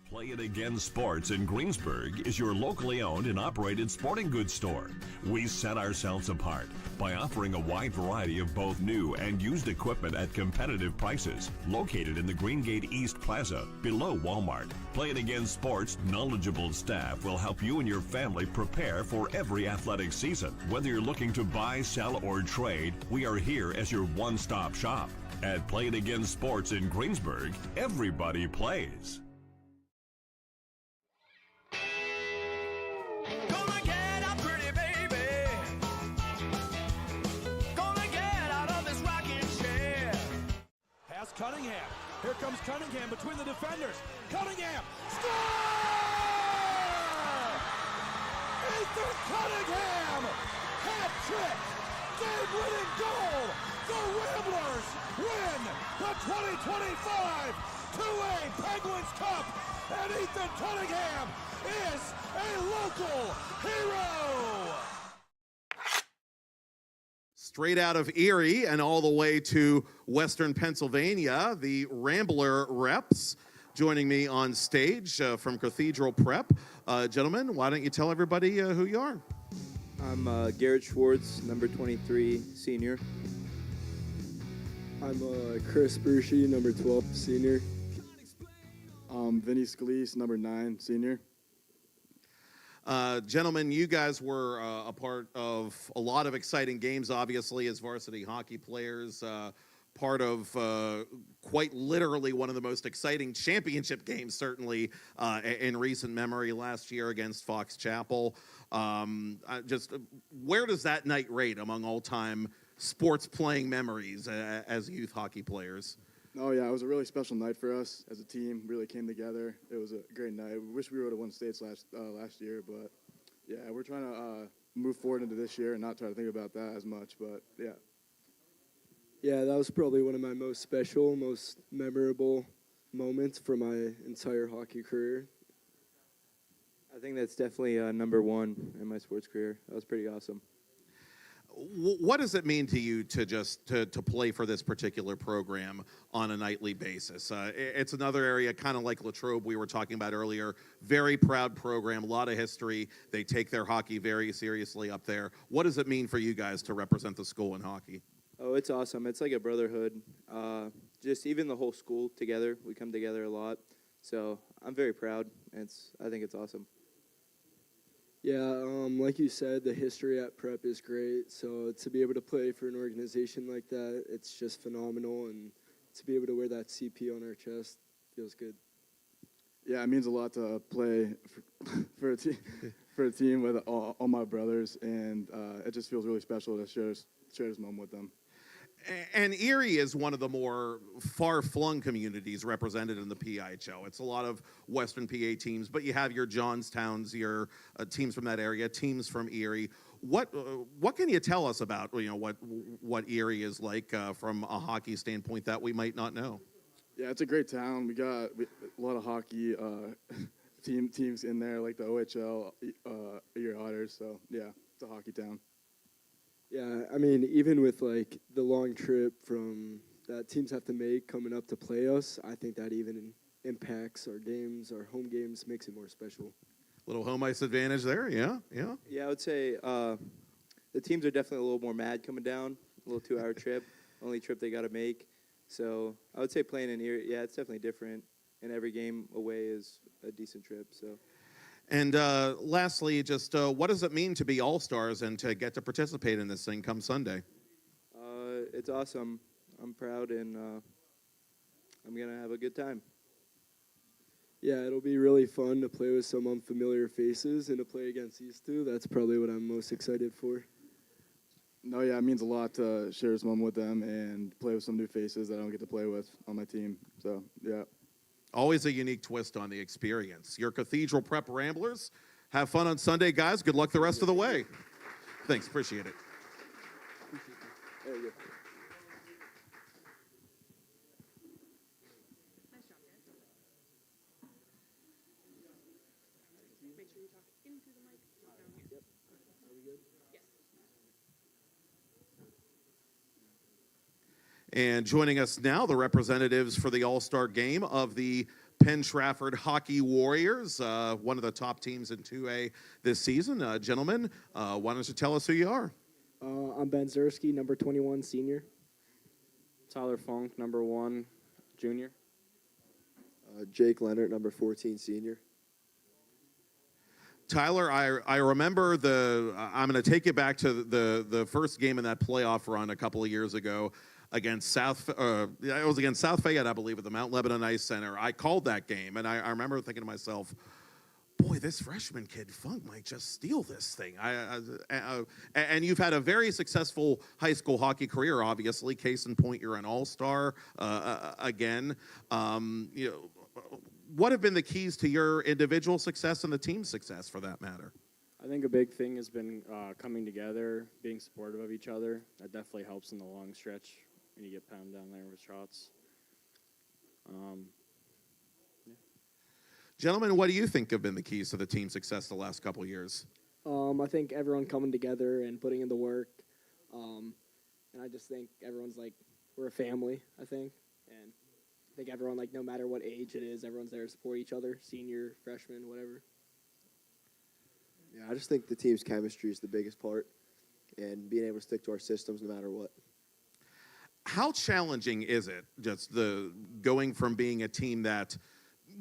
Play It Again Sports in Greensburg is your locally owned and operated sporting goods store. We set ourselves apart by offering a wide variety of both new and used equipment at competitive prices. Located in the Greengate East Plaza, below Walmart, Play It Again Sports' knowledgeable staff will help you and your family prepare for every athletic season. Whether you're looking to buy, sell, or trade, we are here as your one-stop shop. At Play It Again Sports in Greensburg, everybody plays. Cunningham. Here comes Cunningham between the defenders. Cunningham. Score! Ethan Cunningham! Hat trick! Game-winning goal! The Ramblers win the 2025 2A Penguins Cup! And Ethan Cunningham is a local hero! Straight out of Erie and all the way to Western Pennsylvania, the Rambler reps. Joining me on stage from Cathedral Prep. Gentlemen, why don't you tell everybody who you are? I'm Garrett Schwartz, number 23, senior. I'm Chris Bershi, number 12, senior. Vinny Scalise, number 9, senior. Gentlemen, you guys were a part of a lot of exciting games, obviously, as varsity hockey players. Part of quite literally one of the most exciting championship games, certainly in recent memory, last year against Fox Chapel. Where does that night rate among all-time sports playing memories as youth hockey players? Oh, yeah, it was a really special night for us as a team. Really came together. It was a great night. We wish we would have won states last year, but yeah, we're trying to move forward into this year and not try to think about that as much, but yeah. Yeah, that was probably one of my most special, most memorable moments for my entire hockey career. I think that's definitely number 1 in my sports career. That was pretty awesome. What does it mean to you to play for this particular program on a nightly basis? It's another area, kind of like Latrobe we were talking about earlier. Very proud program, a lot of history. They take their hockey very seriously up there. What does it mean for you guys to represent the school in hockey? Oh, it's awesome. It's like a brotherhood. Just even the whole school together. We come together a lot. So I'm very proud. I think it's awesome. Yeah, like you said, the history at Prep is great. So to be able to play for an organization like that, it's just phenomenal. And to be able to wear that CP on our chest feels good. Yeah, it means a lot to play for a team with all my brothers, and it just feels really special to share this moment with them. And Erie is one of the more far-flung communities represented in the PIHL. It's a lot of Western PA teams, but you have your Johnstowns, your teams from that area, teams from Erie. What can you tell us about what Erie is like from a hockey standpoint that we might not know? Yeah, it's a great town. We got a lot of hockey teams in there, like the OHL, Erie Otters. So yeah, it's a hockey town. Yeah, I mean, even with like the long trip from that teams have to make coming up to play us, I think that even impacts our games, our home games, makes it more special. Little home ice advantage there, yeah. Yeah, I would say the teams are definitely a little more mad coming down, a little 2-hour trip, only trip they got to make. So I would say playing in Erie, yeah, it's definitely different. And every game away is a decent trip, so. And lastly, just what does it mean to be All Stars and to get to participate in this thing come Sunday? It's awesome. I'm proud, and I'm going to have a good time. Yeah, it'll be really fun to play with some unfamiliar faces and to play against these two. That's probably what I'm most excited for. No, yeah, it means a lot to share this moment with them and play with some new faces that I don't get to play with on my team. So, yeah. Always a unique twist on the experience. Your Cathedral Prep Ramblers, have fun on Sunday, guys. Good luck the rest of the way. Thanks, appreciate it. There you go. And joining us now, the representatives for the All-Star game of the Penn Trafford Hockey Warriors, one of the top teams in 2A this season. Gentlemen, why don't you tell us who you are? I'm Ben Zersky, number 21, senior. Tyler Funk, number 1, junior. Jake Leonard, number 14, senior. Tyler, I remember I'm going to take you back to the first game in that playoff run a couple of years ago against it was against South Fayette, I believe, at the Mount Lebanon Ice Center. I called that game, and I remember thinking to myself, boy, this freshman kid Funk might just steal this thing. And you've had a very successful high school hockey career, obviously. Case in point, you're an all-star again. What have been the keys to your individual success and the team's success, for that matter? I think a big thing has been coming together, being supportive of each other. That definitely helps in the long stretch when you get pounded down there with shots. Gentlemen, what do you think have been the keys to the team's success the last couple of years? I think everyone coming together and putting in the work. And I just think everyone's like, we're a family, I think. And I think everyone, like, no matter what age it is, everyone's there to support each other, senior, freshman, whatever. Yeah, I just think the team's chemistry is the biggest part, and being able to stick to our systems no matter what. How challenging is it, just the going from being a team that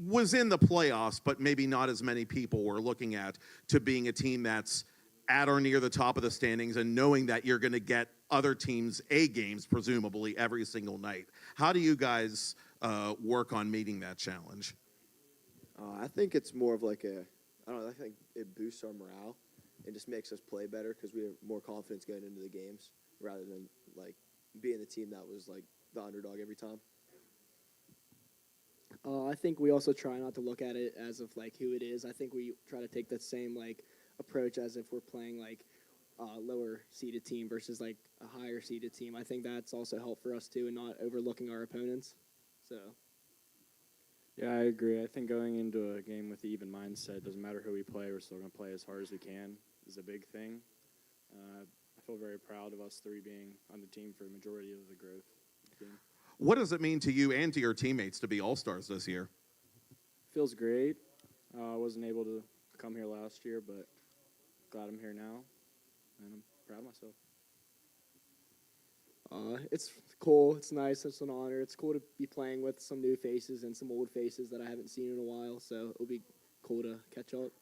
was in the playoffs, but maybe not as many people were looking at, to being a team that's at or near the top of the standings and knowing that you're going to get other teams' A games, presumably, every single night? How do you guys work on meeting that challenge? I think it's more of like I think it boosts our morale and just makes us play better because we have more confidence going into the games rather than, like, being the team that was, like, the underdog every time. I think we also try not to look at it as of, like, who it is. I think we try to take that same, like, approach as if we're playing, like, a lower seeded team versus, like, a higher seeded team. I think that's also helped for us too, and not overlooking our opponents. So. Yeah, I agree. I think going into a game with the even mindset, doesn't matter who we play, we're still going to play as hard as we can, is a big thing. I feel very proud of us three being on the team for the majority of the growth of the team. What does it mean to you and to your teammates to be All-Stars this year? Feels great. I wasn't able to come here last year, but glad I'm here now, and I'm proud of myself. It's cool. It's nice. It's an honor. It's cool to be playing with some new faces and some old faces that I haven't seen in a while, so it'll be cool to catch up.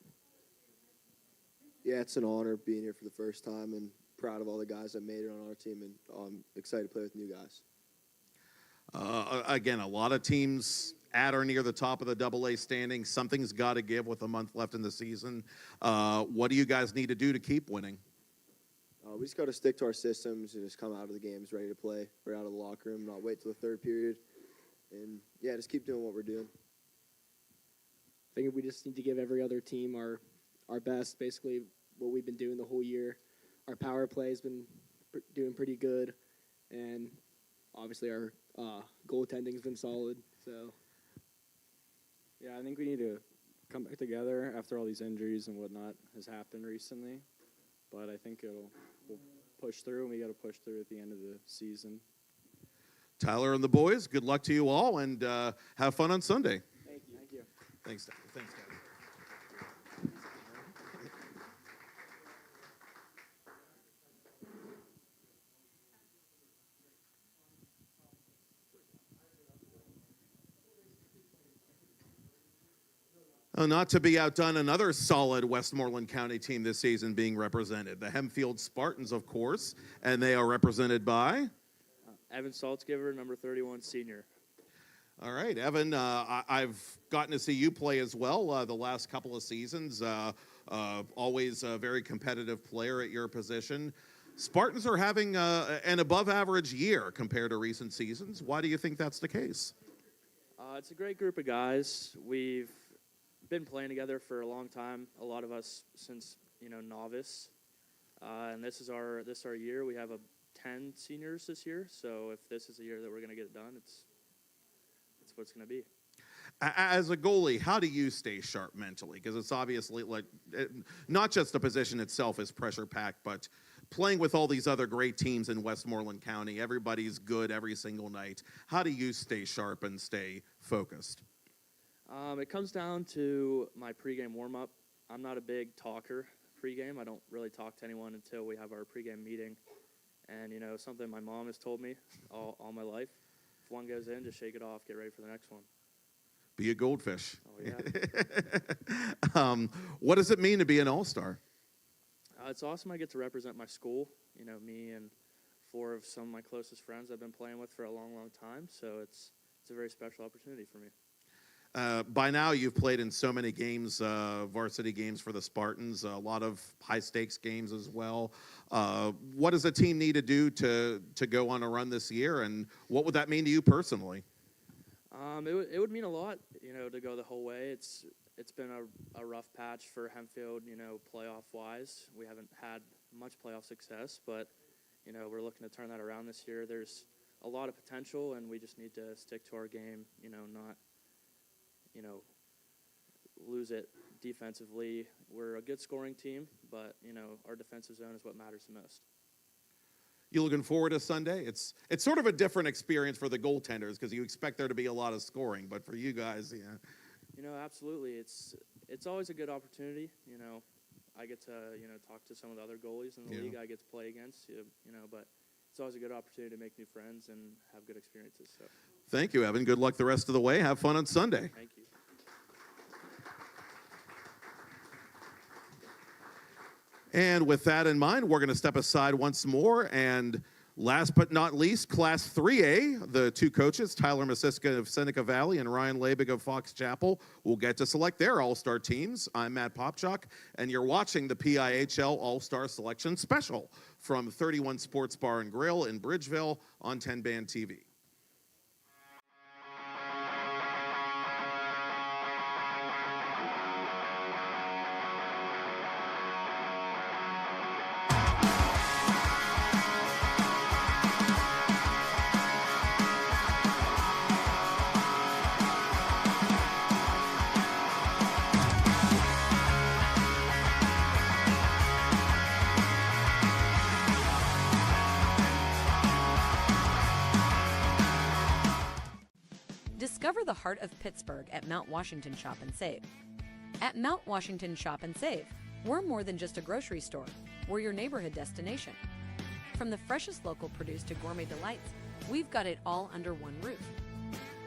Yeah, it's an honor being here for the first time and proud of all the guys that made it on our team, and I'm excited to play with new guys. Again, a lot of teams at or near the top of the AA standings. Something's got to give with a month left in the season. What do you guys need to do to keep winning? We just got to stick to our systems and just come out of the games ready to play. We're out of the locker room, not wait till the third period. And, yeah, just keep doing what we're doing. I think we just need to give every other team our best, basically what we've been doing the whole year. Our power play has been doing pretty good, and obviously our goaltending has been solid. So, yeah, I think we need to come back together after all these injuries and whatnot has happened recently. But I think we'll push through, and we got to push through at the end of the season. Tyler and the boys, good luck to you all, and have fun on Sunday. Thank you. Thank you. Thanks, Tyler. Thanks, guys. Not to be outdone, another solid Westmoreland County team this season being represented. The Hempfield Spartans, of course, and they are represented by? Evan Saltzgiver, number 31, senior. All right, Evan, I've gotten to see you play as well the last couple of seasons. Always a very competitive player at your position. Spartans are having an above-average year compared to recent seasons. Why do you think that's the case? It's a great group of guys. We've been playing together for a long time. A lot of us since novice, and this is our year. We have 10 seniors this year. So if this is the year that we're going to get it done, it's what it's going to be. As a goalie, how do you stay sharp mentally? Because it's obviously not just the position itself is pressure packed, but playing with all these other great teams in Westmoreland County. Everybody's good every single night. How do you stay sharp and stay focused? It comes down to my pregame warm-up. I'm not a big talker pregame. I don't really talk to anyone until we have our pregame meeting. And, something my mom has told me all my life, if one goes in, just shake it off, get ready for the next one. Be a goldfish. Oh, yeah. What does it mean to be an all-star? It's awesome I get to represent my school. Me and 4 of some of my closest friends I've been playing with for a long, long time. So it's a very special opportunity for me. By now, you've played in so many games, varsity games for the Spartans, a lot of high-stakes games as well. What does the team need to do to go on a run this year, and what would that mean to you personally? It would mean a lot, to go the whole way. It's been a rough patch for Hempfield, playoff-wise. We haven't had much playoff success, but, we're looking to turn that around this year. There's a lot of potential, and we just need to stick to our game, not lose it defensively. We're a good scoring team, but, our defensive zone is what matters the most. You looking forward to Sunday? It's sort of a different experience for the goaltenders because you expect there to be a lot of scoring, but for you guys, yeah. You know, absolutely. It's always a good opportunity. You know, I get to talk to some of the other goalies in the league I get to play against. You know, but it's always a good opportunity to make new friends and have good experiences. So. Thank you, Evan. Good luck the rest of the way. Have fun on Sunday. Thank you. And with that in mind, we're going to step aside once more. And last but not least, Class 3A, the two coaches, Tyler Masiska of Seneca Valley and Ryan Labig of Fox Chapel, will get to select their all-star teams. I'm Matt Popchuk, and you're watching the PIHL All Star Selection Special from 31 Sports Bar and Grille in Bridgeville on 10 Band TV. Discover the heart of Pittsburgh at Mount Washington Shop and Save. At Mount Washington Shop and Save, we're more than just a grocery store. We're your neighborhood destination. From the freshest local produce to gourmet delights, we've got it all under one roof.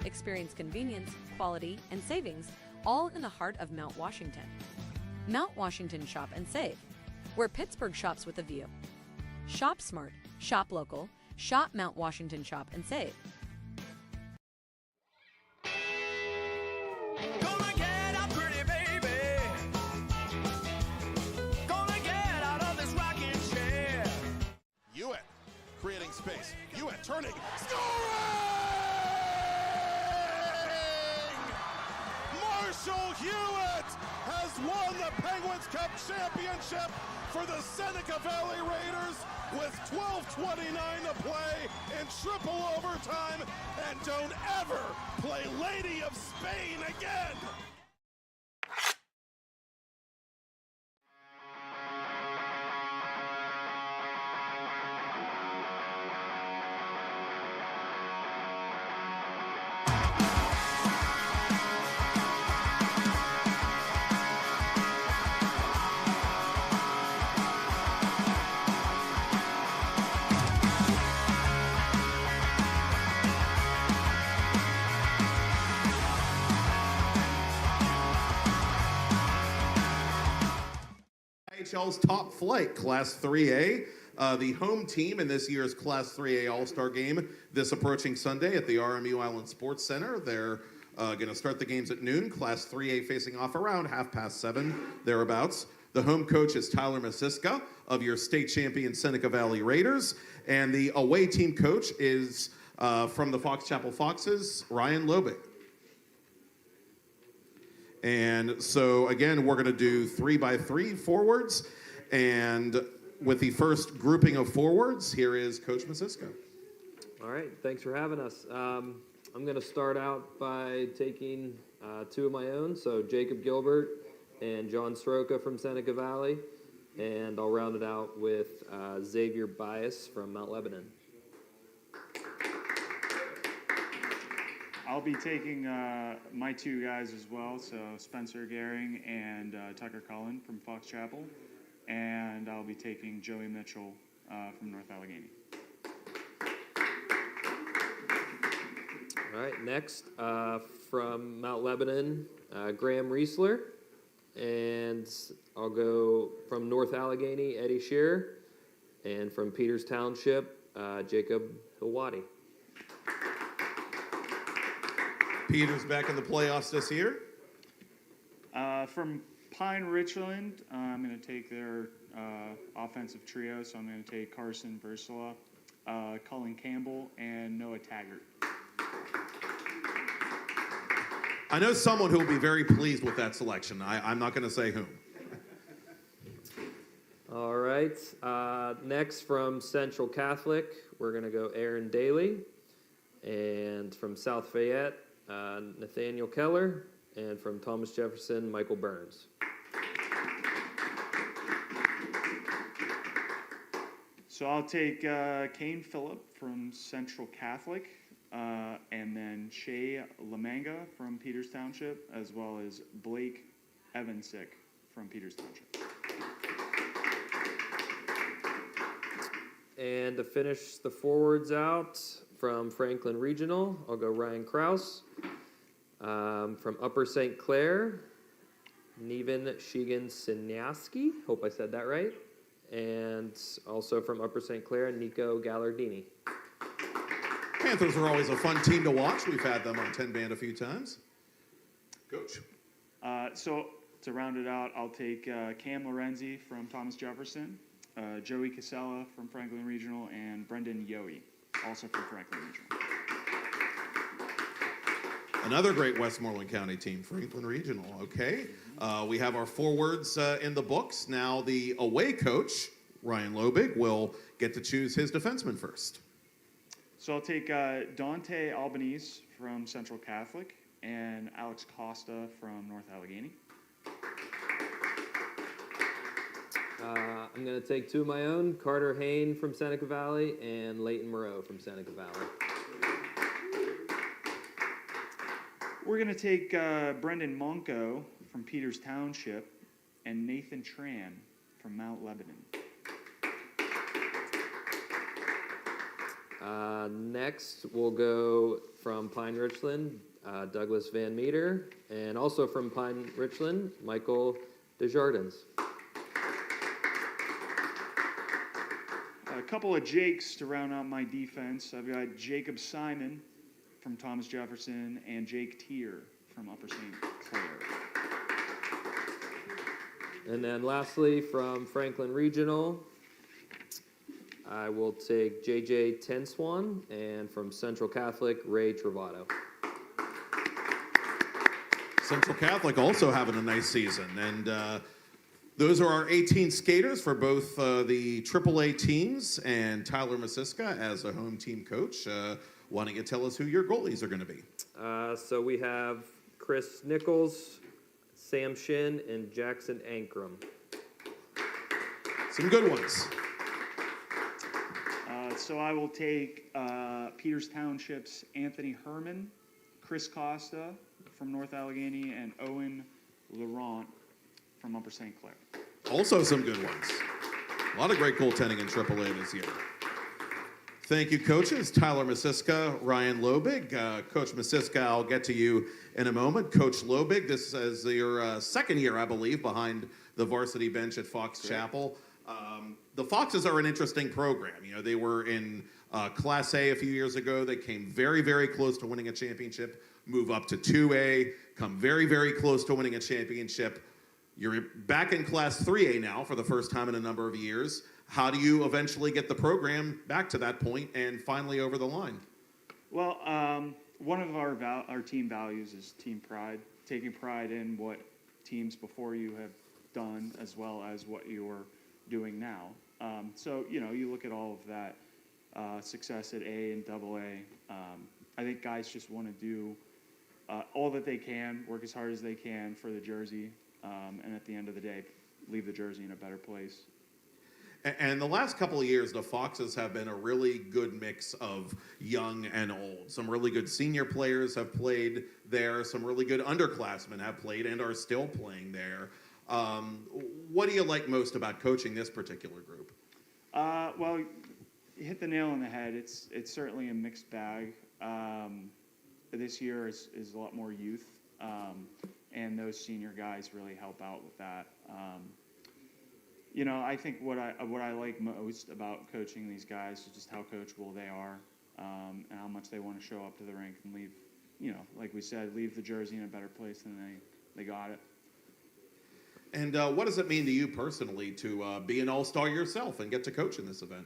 Experience convenience, quality, and savings all in the heart of Mount Washington. Mount Washington Shop and Save, where Pittsburgh shops with a view. Shop smart, shop local, shop Mount Washington Shop and Save. Gonna get up, pretty baby. Gonna get out of this rocking chair. Hewitt creating space. Hewitt turning. Scoring! Marshall Hewitt has won the Penguins Cup championship for the Seneca Valley Raiders with 12:29 to play in triple overtime, and don't ever play Lady of Spain again. PIHL's top flight, Class 3A. The home team in this year's Class 3A All-Star game this approaching Sunday at the RMU Island Sports Center. They're going to start the games at noon. Class 3A facing off around 7:30, thereabouts. The home coach is Tyler Masiska of your state champion Seneca Valley Raiders. And the away team coach is from the Fox Chapel Foxes, Ryan Lobig. And so, again, we're going to do 3x3 forwards. And with the first grouping of forwards, here is Coach Masiska. All right, thanks for having us. I'm going to start out by taking two of my own, so Jacob Gilbert and John Sroka from Seneca Valley, and I'll round it out with Xavier Bias from Mount Lebanon. I'll be taking my two guys as well, so Spencer Gehring and Tucker Cullen from Fox Chapel, and I'll be taking Joey Mitchell from North Allegheny. All right, next from Mount Lebanon, Graham Riesler, and I'll go from North Allegheny, Eddie Shearer, and from Peters Township, Jacob Hilwadi. Peters back in the playoffs this year. From Pine Richland, I'm going to take their offensive trio, so I'm going to take Carson Versala, Colin Campbell, and Noah Taggart. I know someone who will be very pleased with that selection. I'm not going to say whom. All right, next from Central Catholic, we're going to go Aaron Daly, and from South Fayette, Nathaniel Keller, and from Thomas Jefferson, Michael Burns. So I'll take Kane Phillip from Central Catholic, and then Shay Lamanga from Peters Township, as well as Blake Evansick from Peters Township. And to finish the forwards out from Franklin Regional, I'll go Ryan Kraus. From Upper St. Clair, Neven Shigan-Siniaski. Hope I said that right. And also from Upper St. Clair, Nico Gallardini. Panthers are always a fun team to watch. We've had them on 10 Band a few times. Coach. So to round it out, I'll take Cam Lorenzi from Thomas Jefferson, Joey Casella from Franklin Regional, and Brendan Yohe, also from Franklin Regional. Another great Westmoreland County team, Franklin Regional. Okay. We have our forwards in the books. Now the away coach, Ryan Lobig, will get to choose his defenseman first. So I'll take Dante Albanese from Central Catholic and Alex Costa from North Allegheny. I'm going to take two of my own, Carter Hain from Seneca Valley and Leighton Moreau from Seneca Valley. We're going to take Brendan Monco from Peters Township and Nathan Tran from Mount Lebanon. Next, we'll go from Pine Richland, Douglas Van Meter, and also from Pine Richland, Michael Desjardins. A couple of Jakes to round out my defense. I've got Jacob Simon from Thomas Jefferson and Jake Tier from Upper St. Clair. And then lastly, from Franklin Regional, I will take JJ Tenswan, and from Central Catholic, Ray Travato. Central Catholic also having a nice season. And those are our 18 skaters for both the AAA teams, and Tyler Masiska as a home team coach. Why don't you tell us who your goalies are going to be? So we have Chris Nichols, Sam Shin, and Jackson Ankrum. Some good ones. So I will take Peters Township's Anthony Herman, Chris Costa from North Allegheny, and Owen Laurent from Upper St. Clair. Also some good ones. A lot of great goaltending in AAA this year. Thank you, coaches. Tyler Masiska, Ryan Lobig. Coach Masiska, I'll get to you in a moment. Coach Lobig, this is your second year, I believe, behind the varsity bench at Fox Chapel. The Foxes are an interesting program. You know, they were in Class A a few years ago. They came very, very close to winning a championship, move up to 2A, come very, very close to winning a championship. You're back in Class 3A now for the first time in a number of years. How do you eventually get the program back to that point and finally over the line? Well, one of our team values is team pride, taking pride in what teams before you have done as well as what you're doing now. So, you know, you look at all of that success at A and AA. I think guys just want to do all that they can, work as hard as they can for the jersey, and at the end of the day, leave the jersey in a better place. And the last couple of years, the Foxes have been a really good mix of young and old. Some really good senior players have played there. Some really good underclassmen have played and are still playing there. What do you like most about coaching this particular group? Well, you hit the nail on the head. It's certainly a mixed bag. This year is a lot more youth, and those senior guys really help out with that. You know, I think what I like most about coaching these guys is just how coachable they are, and how much they want to show up to the rink and leave, you know, like we said, leave the jersey in a better place than they got it. And what does it mean to you personally to be an all-star yourself and get to coach in this event?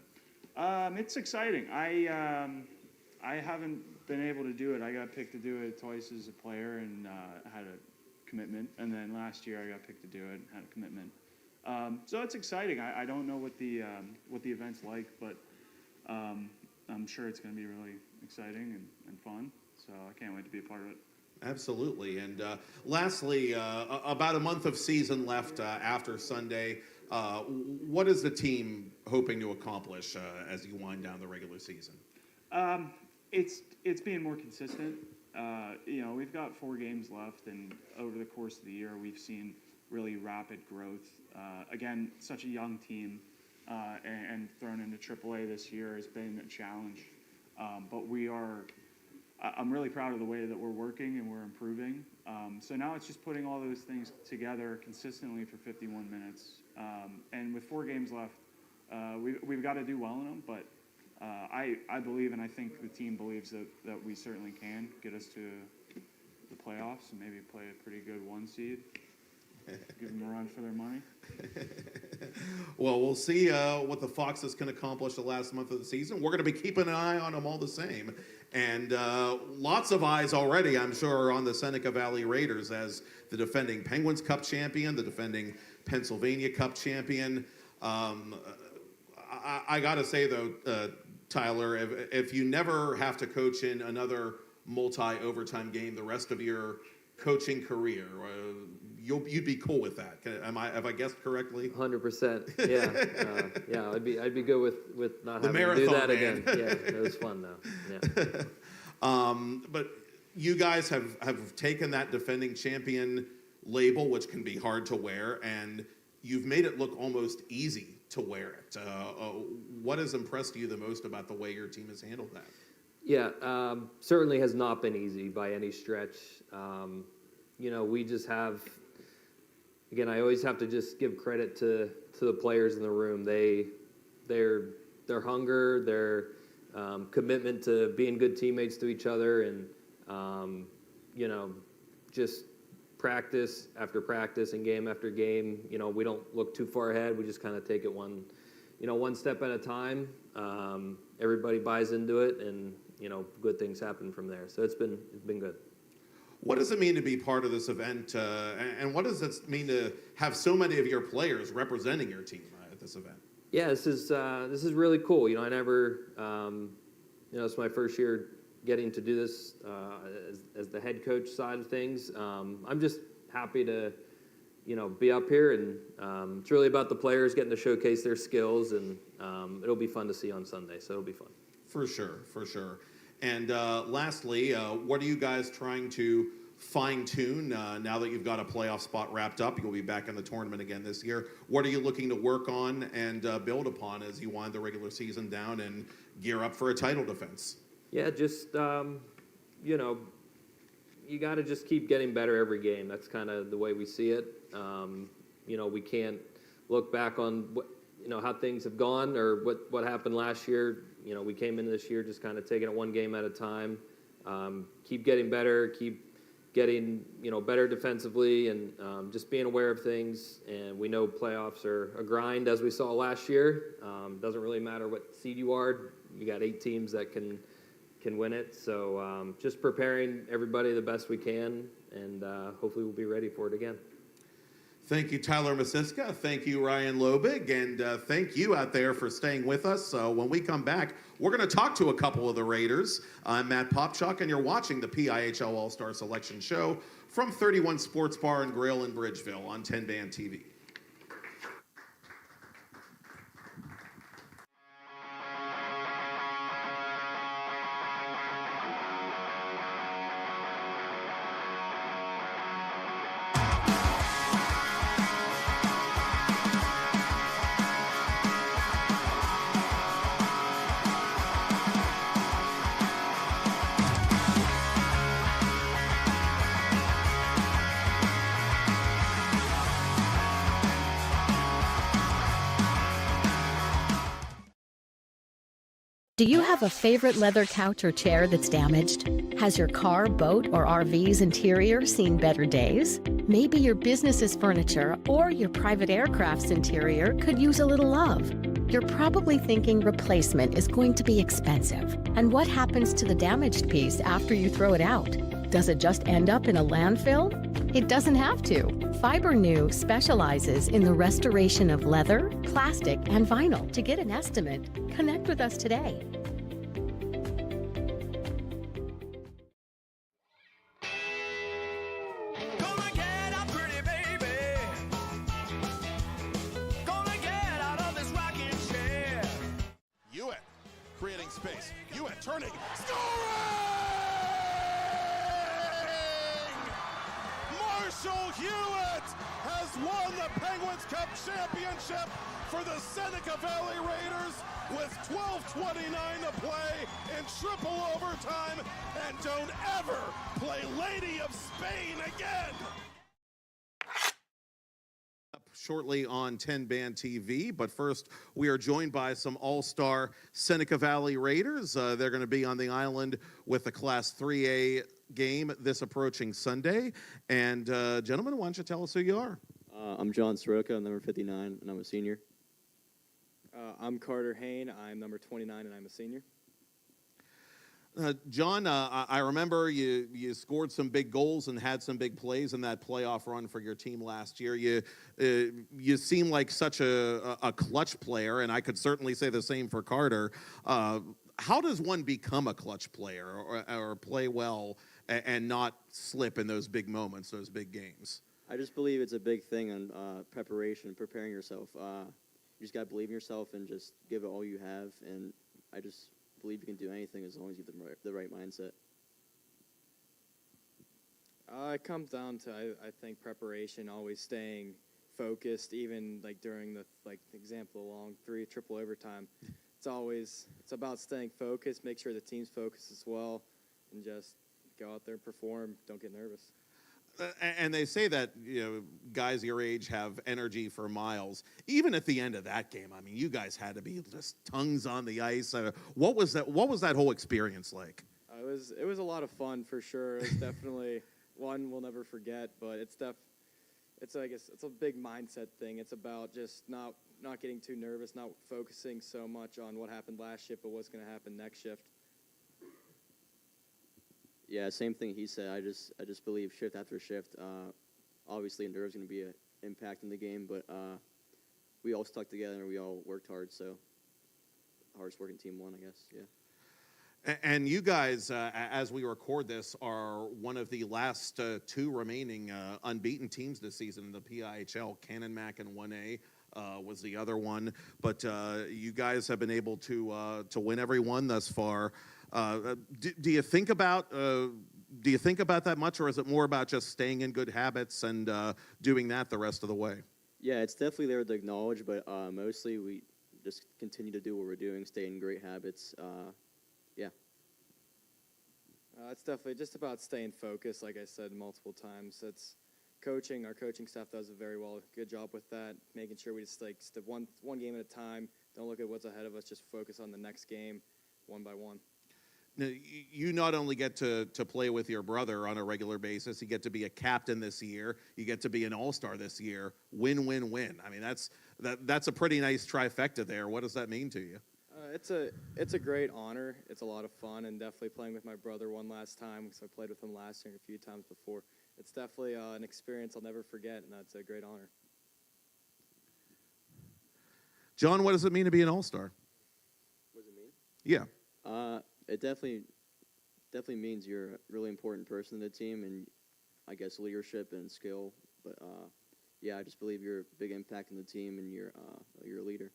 It's exciting. I haven't been able to do it. I got picked to do it twice as a player and had a commitment, and then last year I got picked to do it and had a commitment. So it's exciting. I don't know what the event's like, but I'm sure it's going to be really exciting and fun. So I can't wait to be a part of it. Absolutely. And lastly, about a month of season left after Sunday. What is the team hoping to accomplish as you wind down the regular season? It's being more consistent. We've got 4 games left, and over the course of the year, we've seen really rapid growth. Again, such a young team, and thrown into AAA this year has been a challenge. But I'm really proud of the way that we're working and we're improving. So now it's just putting all those things together consistently for 51 minutes. And with 4 games left, we've got to do well in them, but I believe, and I think the team believes that we certainly can get us to the playoffs and maybe play a pretty good 1 seed. Give them a run for their money. Well, we'll see what the Foxes can accomplish the last month of the season. We're going to be keeping an eye on them all the same. And lots of eyes already, I'm sure, are on the Seneca Valley Raiders as the defending Penguins Cup champion, the defending Pennsylvania Cup champion. I got to say, though, Tyler, if you never have to coach in another multi-overtime game the rest of your coaching career, you'd be cool with that. Have I guessed correctly? 100%. Yeah. Yeah. I'd be good with not The having to do that marathon, again. man. Yeah. It was fun though. Yeah. But you guys have taken that defending champion label, which can be hard to wear, and you've made it look almost easy to wear it. What has impressed you the most about the way your team has handled that? Yeah, certainly has not been easy by any stretch. We just have, again, I always have to just give credit to the players in the room. Their hunger, their commitment to being good teammates to each other, and just practice after practice and game after game. We don't look too far ahead. We just kind of take it one step at a time. Everybody buys into it, and good things happen from there. So it's been good. What does it mean to be part of this event, and what does it mean to have so many of your players representing your team at this event? Yeah, this is really cool. I never, it's my first year getting to do this as the head coach side of things. I'm just happy to, be up here, and it's really about the players getting to showcase their skills, and it'll be fun to see on Sunday. So it'll be fun. For sure. And lastly, what are you guys trying to fine-tune now that you've got a playoff spot wrapped up? You'll be back in the tournament again this year. What are you looking to work on and build upon as you wind the regular season down and gear up for a title defense? Yeah, just, you got to just keep getting better every game. That's kind of the way we see it. We can't look back on how things have gone or what happened last year. We came into this year just kind of taking it one game at a time. Keep getting better, keep getting better defensively, and just being aware of things. And we know playoffs are a grind, as we saw last year. Doesn't really matter what seed you are. You got 8 teams that can win it. So just preparing everybody the best we can, and hopefully we'll be ready for it again. Thank you, Tyler Masiska. Thank you, Ryan Lobig. And thank you out there for staying with us. So when we come back, we're going to talk to a couple of the Raiders. I'm Matt Popchuk, and you're watching the PIHL All Star Selection Show from 31 Sports Bar and Grille in Bridgeville on 10 Band TV. Do you have a favorite leather couch or chair that's damaged? Has your car, boat, or RV's interior seen better days? Maybe your business's furniture or your private aircraft's interior could use a little love. You're probably thinking replacement is going to be expensive. And what happens to the damaged piece after you throw it out? Does it just end up in a landfill? It doesn't have to. Fiber New specializes in the restoration of leather, plastic, and vinyl. To get an estimate, connect with us today. Gonna get a pretty baby. Gonna Hewitt has won the Penguins Cup championship for the Seneca Valley Raiders with 12:29 to play in triple overtime. And don't ever play Lady of Spain again. Shortly on 10 Band TV, but first we are joined by some all-star Seneca Valley Raiders. They're going to be on the island with the Class 3A game this approaching Sunday. And gentlemen, why don't you tell us who you are? I'm John Soroka, I'm number 59, and I'm a senior. I'm Carter Hain. I'm number 29, and I'm a senior. John, I remember you scored some big goals and had some big plays in that playoff run for your team last year. You seem like such a clutch player, and I could certainly say the same for Carter. How does one become a clutch player or play well and not slip in those big moments, those big games? I just believe it's a big thing on preparation, preparing yourself. You just got to believe in yourself and just give it all you have, and I just believe you can do anything as long as you have the right mindset. It comes down to, I think, preparation, always staying focused, even like during the example along 3 triple overtime. It's about staying focused, make sure the team's focused as well, and just go out there and perform. Don't get nervous. And they say that guys your age have energy for miles. Even at the end of that game, I mean, you guys had to be just tongues on the ice. What was that whole experience like? It was a lot of fun for sure. It was definitely one we'll never forget. But it's a big mindset thing. It's about just not getting too nervous, not focusing so much on what happened last shift, but what's going to happen next shift. Yeah, same thing he said. I just believe shift after shift. Obviously, nerves going to be an impact in the game, but we all stuck together and we all worked hard. So, hardest working team won, I guess. Yeah. And you guys, as we record this, are one of the last 2 remaining unbeaten teams this season in the PIHL. Cannon Mac in 1A was the other one, but you guys have been able to win every one thus far. Do you think about that much, or is it more about just staying in good habits and doing that the rest of the way? Yeah, it's definitely there to acknowledge, but mostly we just continue to do what we're doing, stay in great habits. Yeah. It's definitely just about staying focused, like I said multiple times. That's coaching. Our coaching staff does a very good job with that, making sure we just step one game at a time. Don't look at what's ahead of us. Just focus on the next game, one by one. Now, you not only get to play with your brother on a regular basis, you get to be a captain this year, you get to be an all-star this year. Win, win, win. I mean, that's a pretty nice trifecta there. What does that mean to you? It's a great honor. It's a lot of fun, and definitely playing with my brother one last time, because I played with him last year and a few times before. It's definitely an experience I'll never forget, and that's a great honor. John, what does it mean to be an all-star? What does it mean? Yeah. It definitely means you're a really important person in the team, and I guess leadership and skill. But yeah, I just believe you're a big impact in the team, and you're a leader.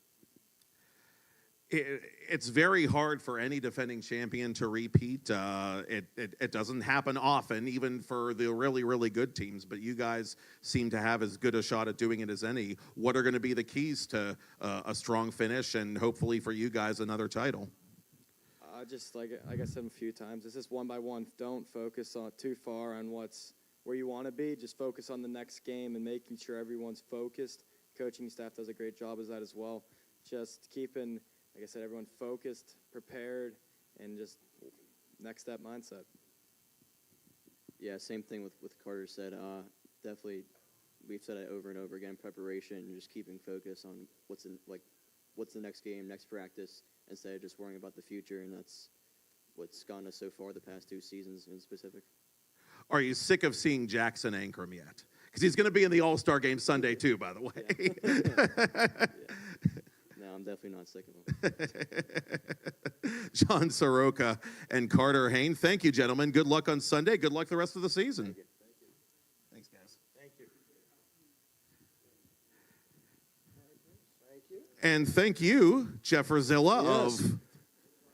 It's very hard for any defending champion to repeat. It doesn't happen often, even for the really, really good teams, but you guys seem to have as good a shot at doing it as any. What are going to be the keys to a strong finish and hopefully for you guys another title? Just like I said a few times, it's just one by one. Don't focus on too far on where you want to be. Just focus on the next game and making sure everyone's focused. Coaching staff does a great job of that as well. Just keeping, like I said, everyone focused, prepared, and just next step mindset. Yeah, same thing with Carter said. Definitely, we've said it over and over again. Preparation and just keeping focus on what's the next game, next practice, instead of just worrying about the future, and that's what's gotten us so far the past 2 seasons in specific. Are you sick of seeing Jackson Ankrum yet? Because he's going to be in the All-Star game Sunday too, by the way. Yeah. No, I'm definitely not sick of him. John Soroka and Carter Hain, thank you, gentlemen. Good luck on Sunday. Good luck the rest of the season. Thank you. Thanks, guys. Thank you. And thank you, Jeff Rosilla of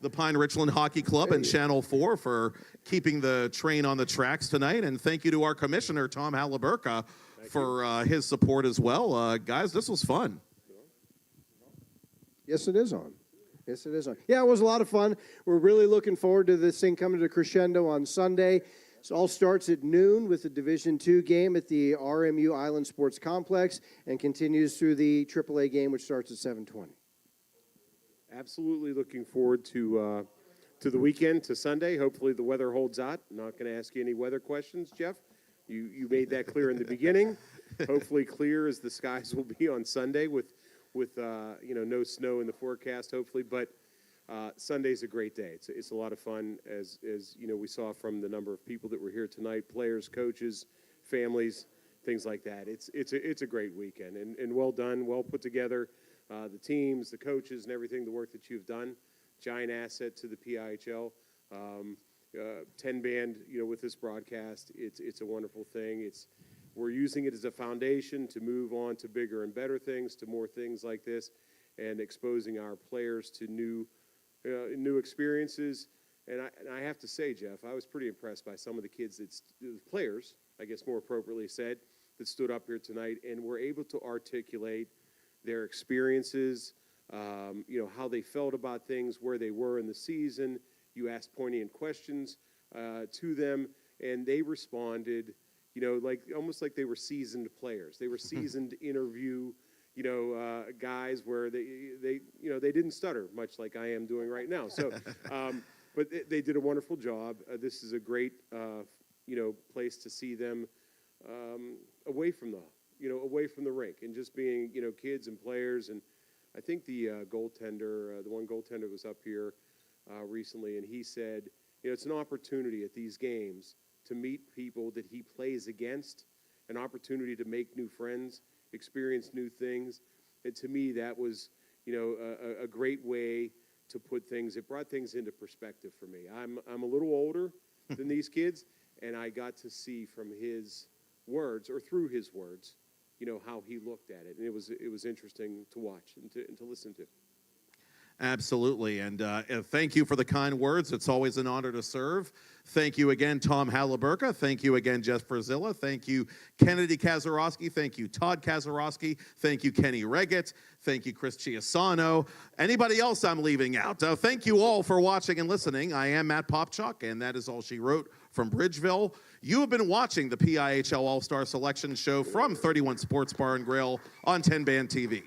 the Pine Richland Hockey Club and Channel 4 for keeping the train on the tracks tonight. And thank you to our commissioner, Tom Halliburka, for his support as well. Guys, this was fun. Yes, it is on. Yes, it is on. Yeah, it was a lot of fun. We're really looking forward to this thing coming to crescendo on Sunday. It all starts at noon with the Division II game at the RMU Island Sports Complex and continues through the AAA game, which starts at 7:20. Absolutely looking forward to the weekend, to Sunday. Hopefully the weather holds out. Not going to ask you any weather questions, Jeff. You made that clear in the beginning. Hopefully clear as the skies will be on Sunday with no snow in the forecast, hopefully. But Sunday's a great day. It's a lot of fun, as we saw from the number of people that were here tonight, players, coaches, families, things like that. It's a great weekend, and well done, well put together. The teams, the coaches, and everything, the work that you've done, giant asset to the PIHL. 10-band, with this broadcast, it's a wonderful thing. We're using it as a foundation to move on to bigger and better things, to more things like this, and exposing our players to new experiences. And I have to say, Jeff, I was pretty impressed by some of the kids, the players, I guess more appropriately said, that stood up here tonight and were able to articulate their experiences, how they felt about things, where they were in the season. You asked poignant questions to them, and they responded, almost like they were seasoned players. They were seasoned interview, guys where they didn't stutter, much like I am doing right now. So, but they did a wonderful job. This is a great, place to see them away from the rink and just being, kids and players. And I think the goaltender, the one goaltender was up here recently, and he said, it's an opportunity at these games to meet people that he plays against, an opportunity to make new friends, experience new things. And to me, that was, a great way to put things. It brought things into perspective for me. I'm a little older than these kids, and I got to see from his words, or through his words, how he looked at it. And it was interesting to watch and to listen to. Absolutely, and thank you for the kind words. It's always an honor to serve. Thank you again, Tom Halliburka. Thank you again, Jeff Brazilla. Thank you, Kennedy Kazarowski. Thank you, Todd Kazarowski. Thank you, Kenny Reggett. Thank you, Chris Chiasano. Anybody else I'm leaving out? Thank you all for watching and listening. I am Matt Popchuk, and that is all she wrote from Bridgeville. You have been watching the PIHL All Star Selection Show from 31 Sports Bar and Grille on 10-Band TV.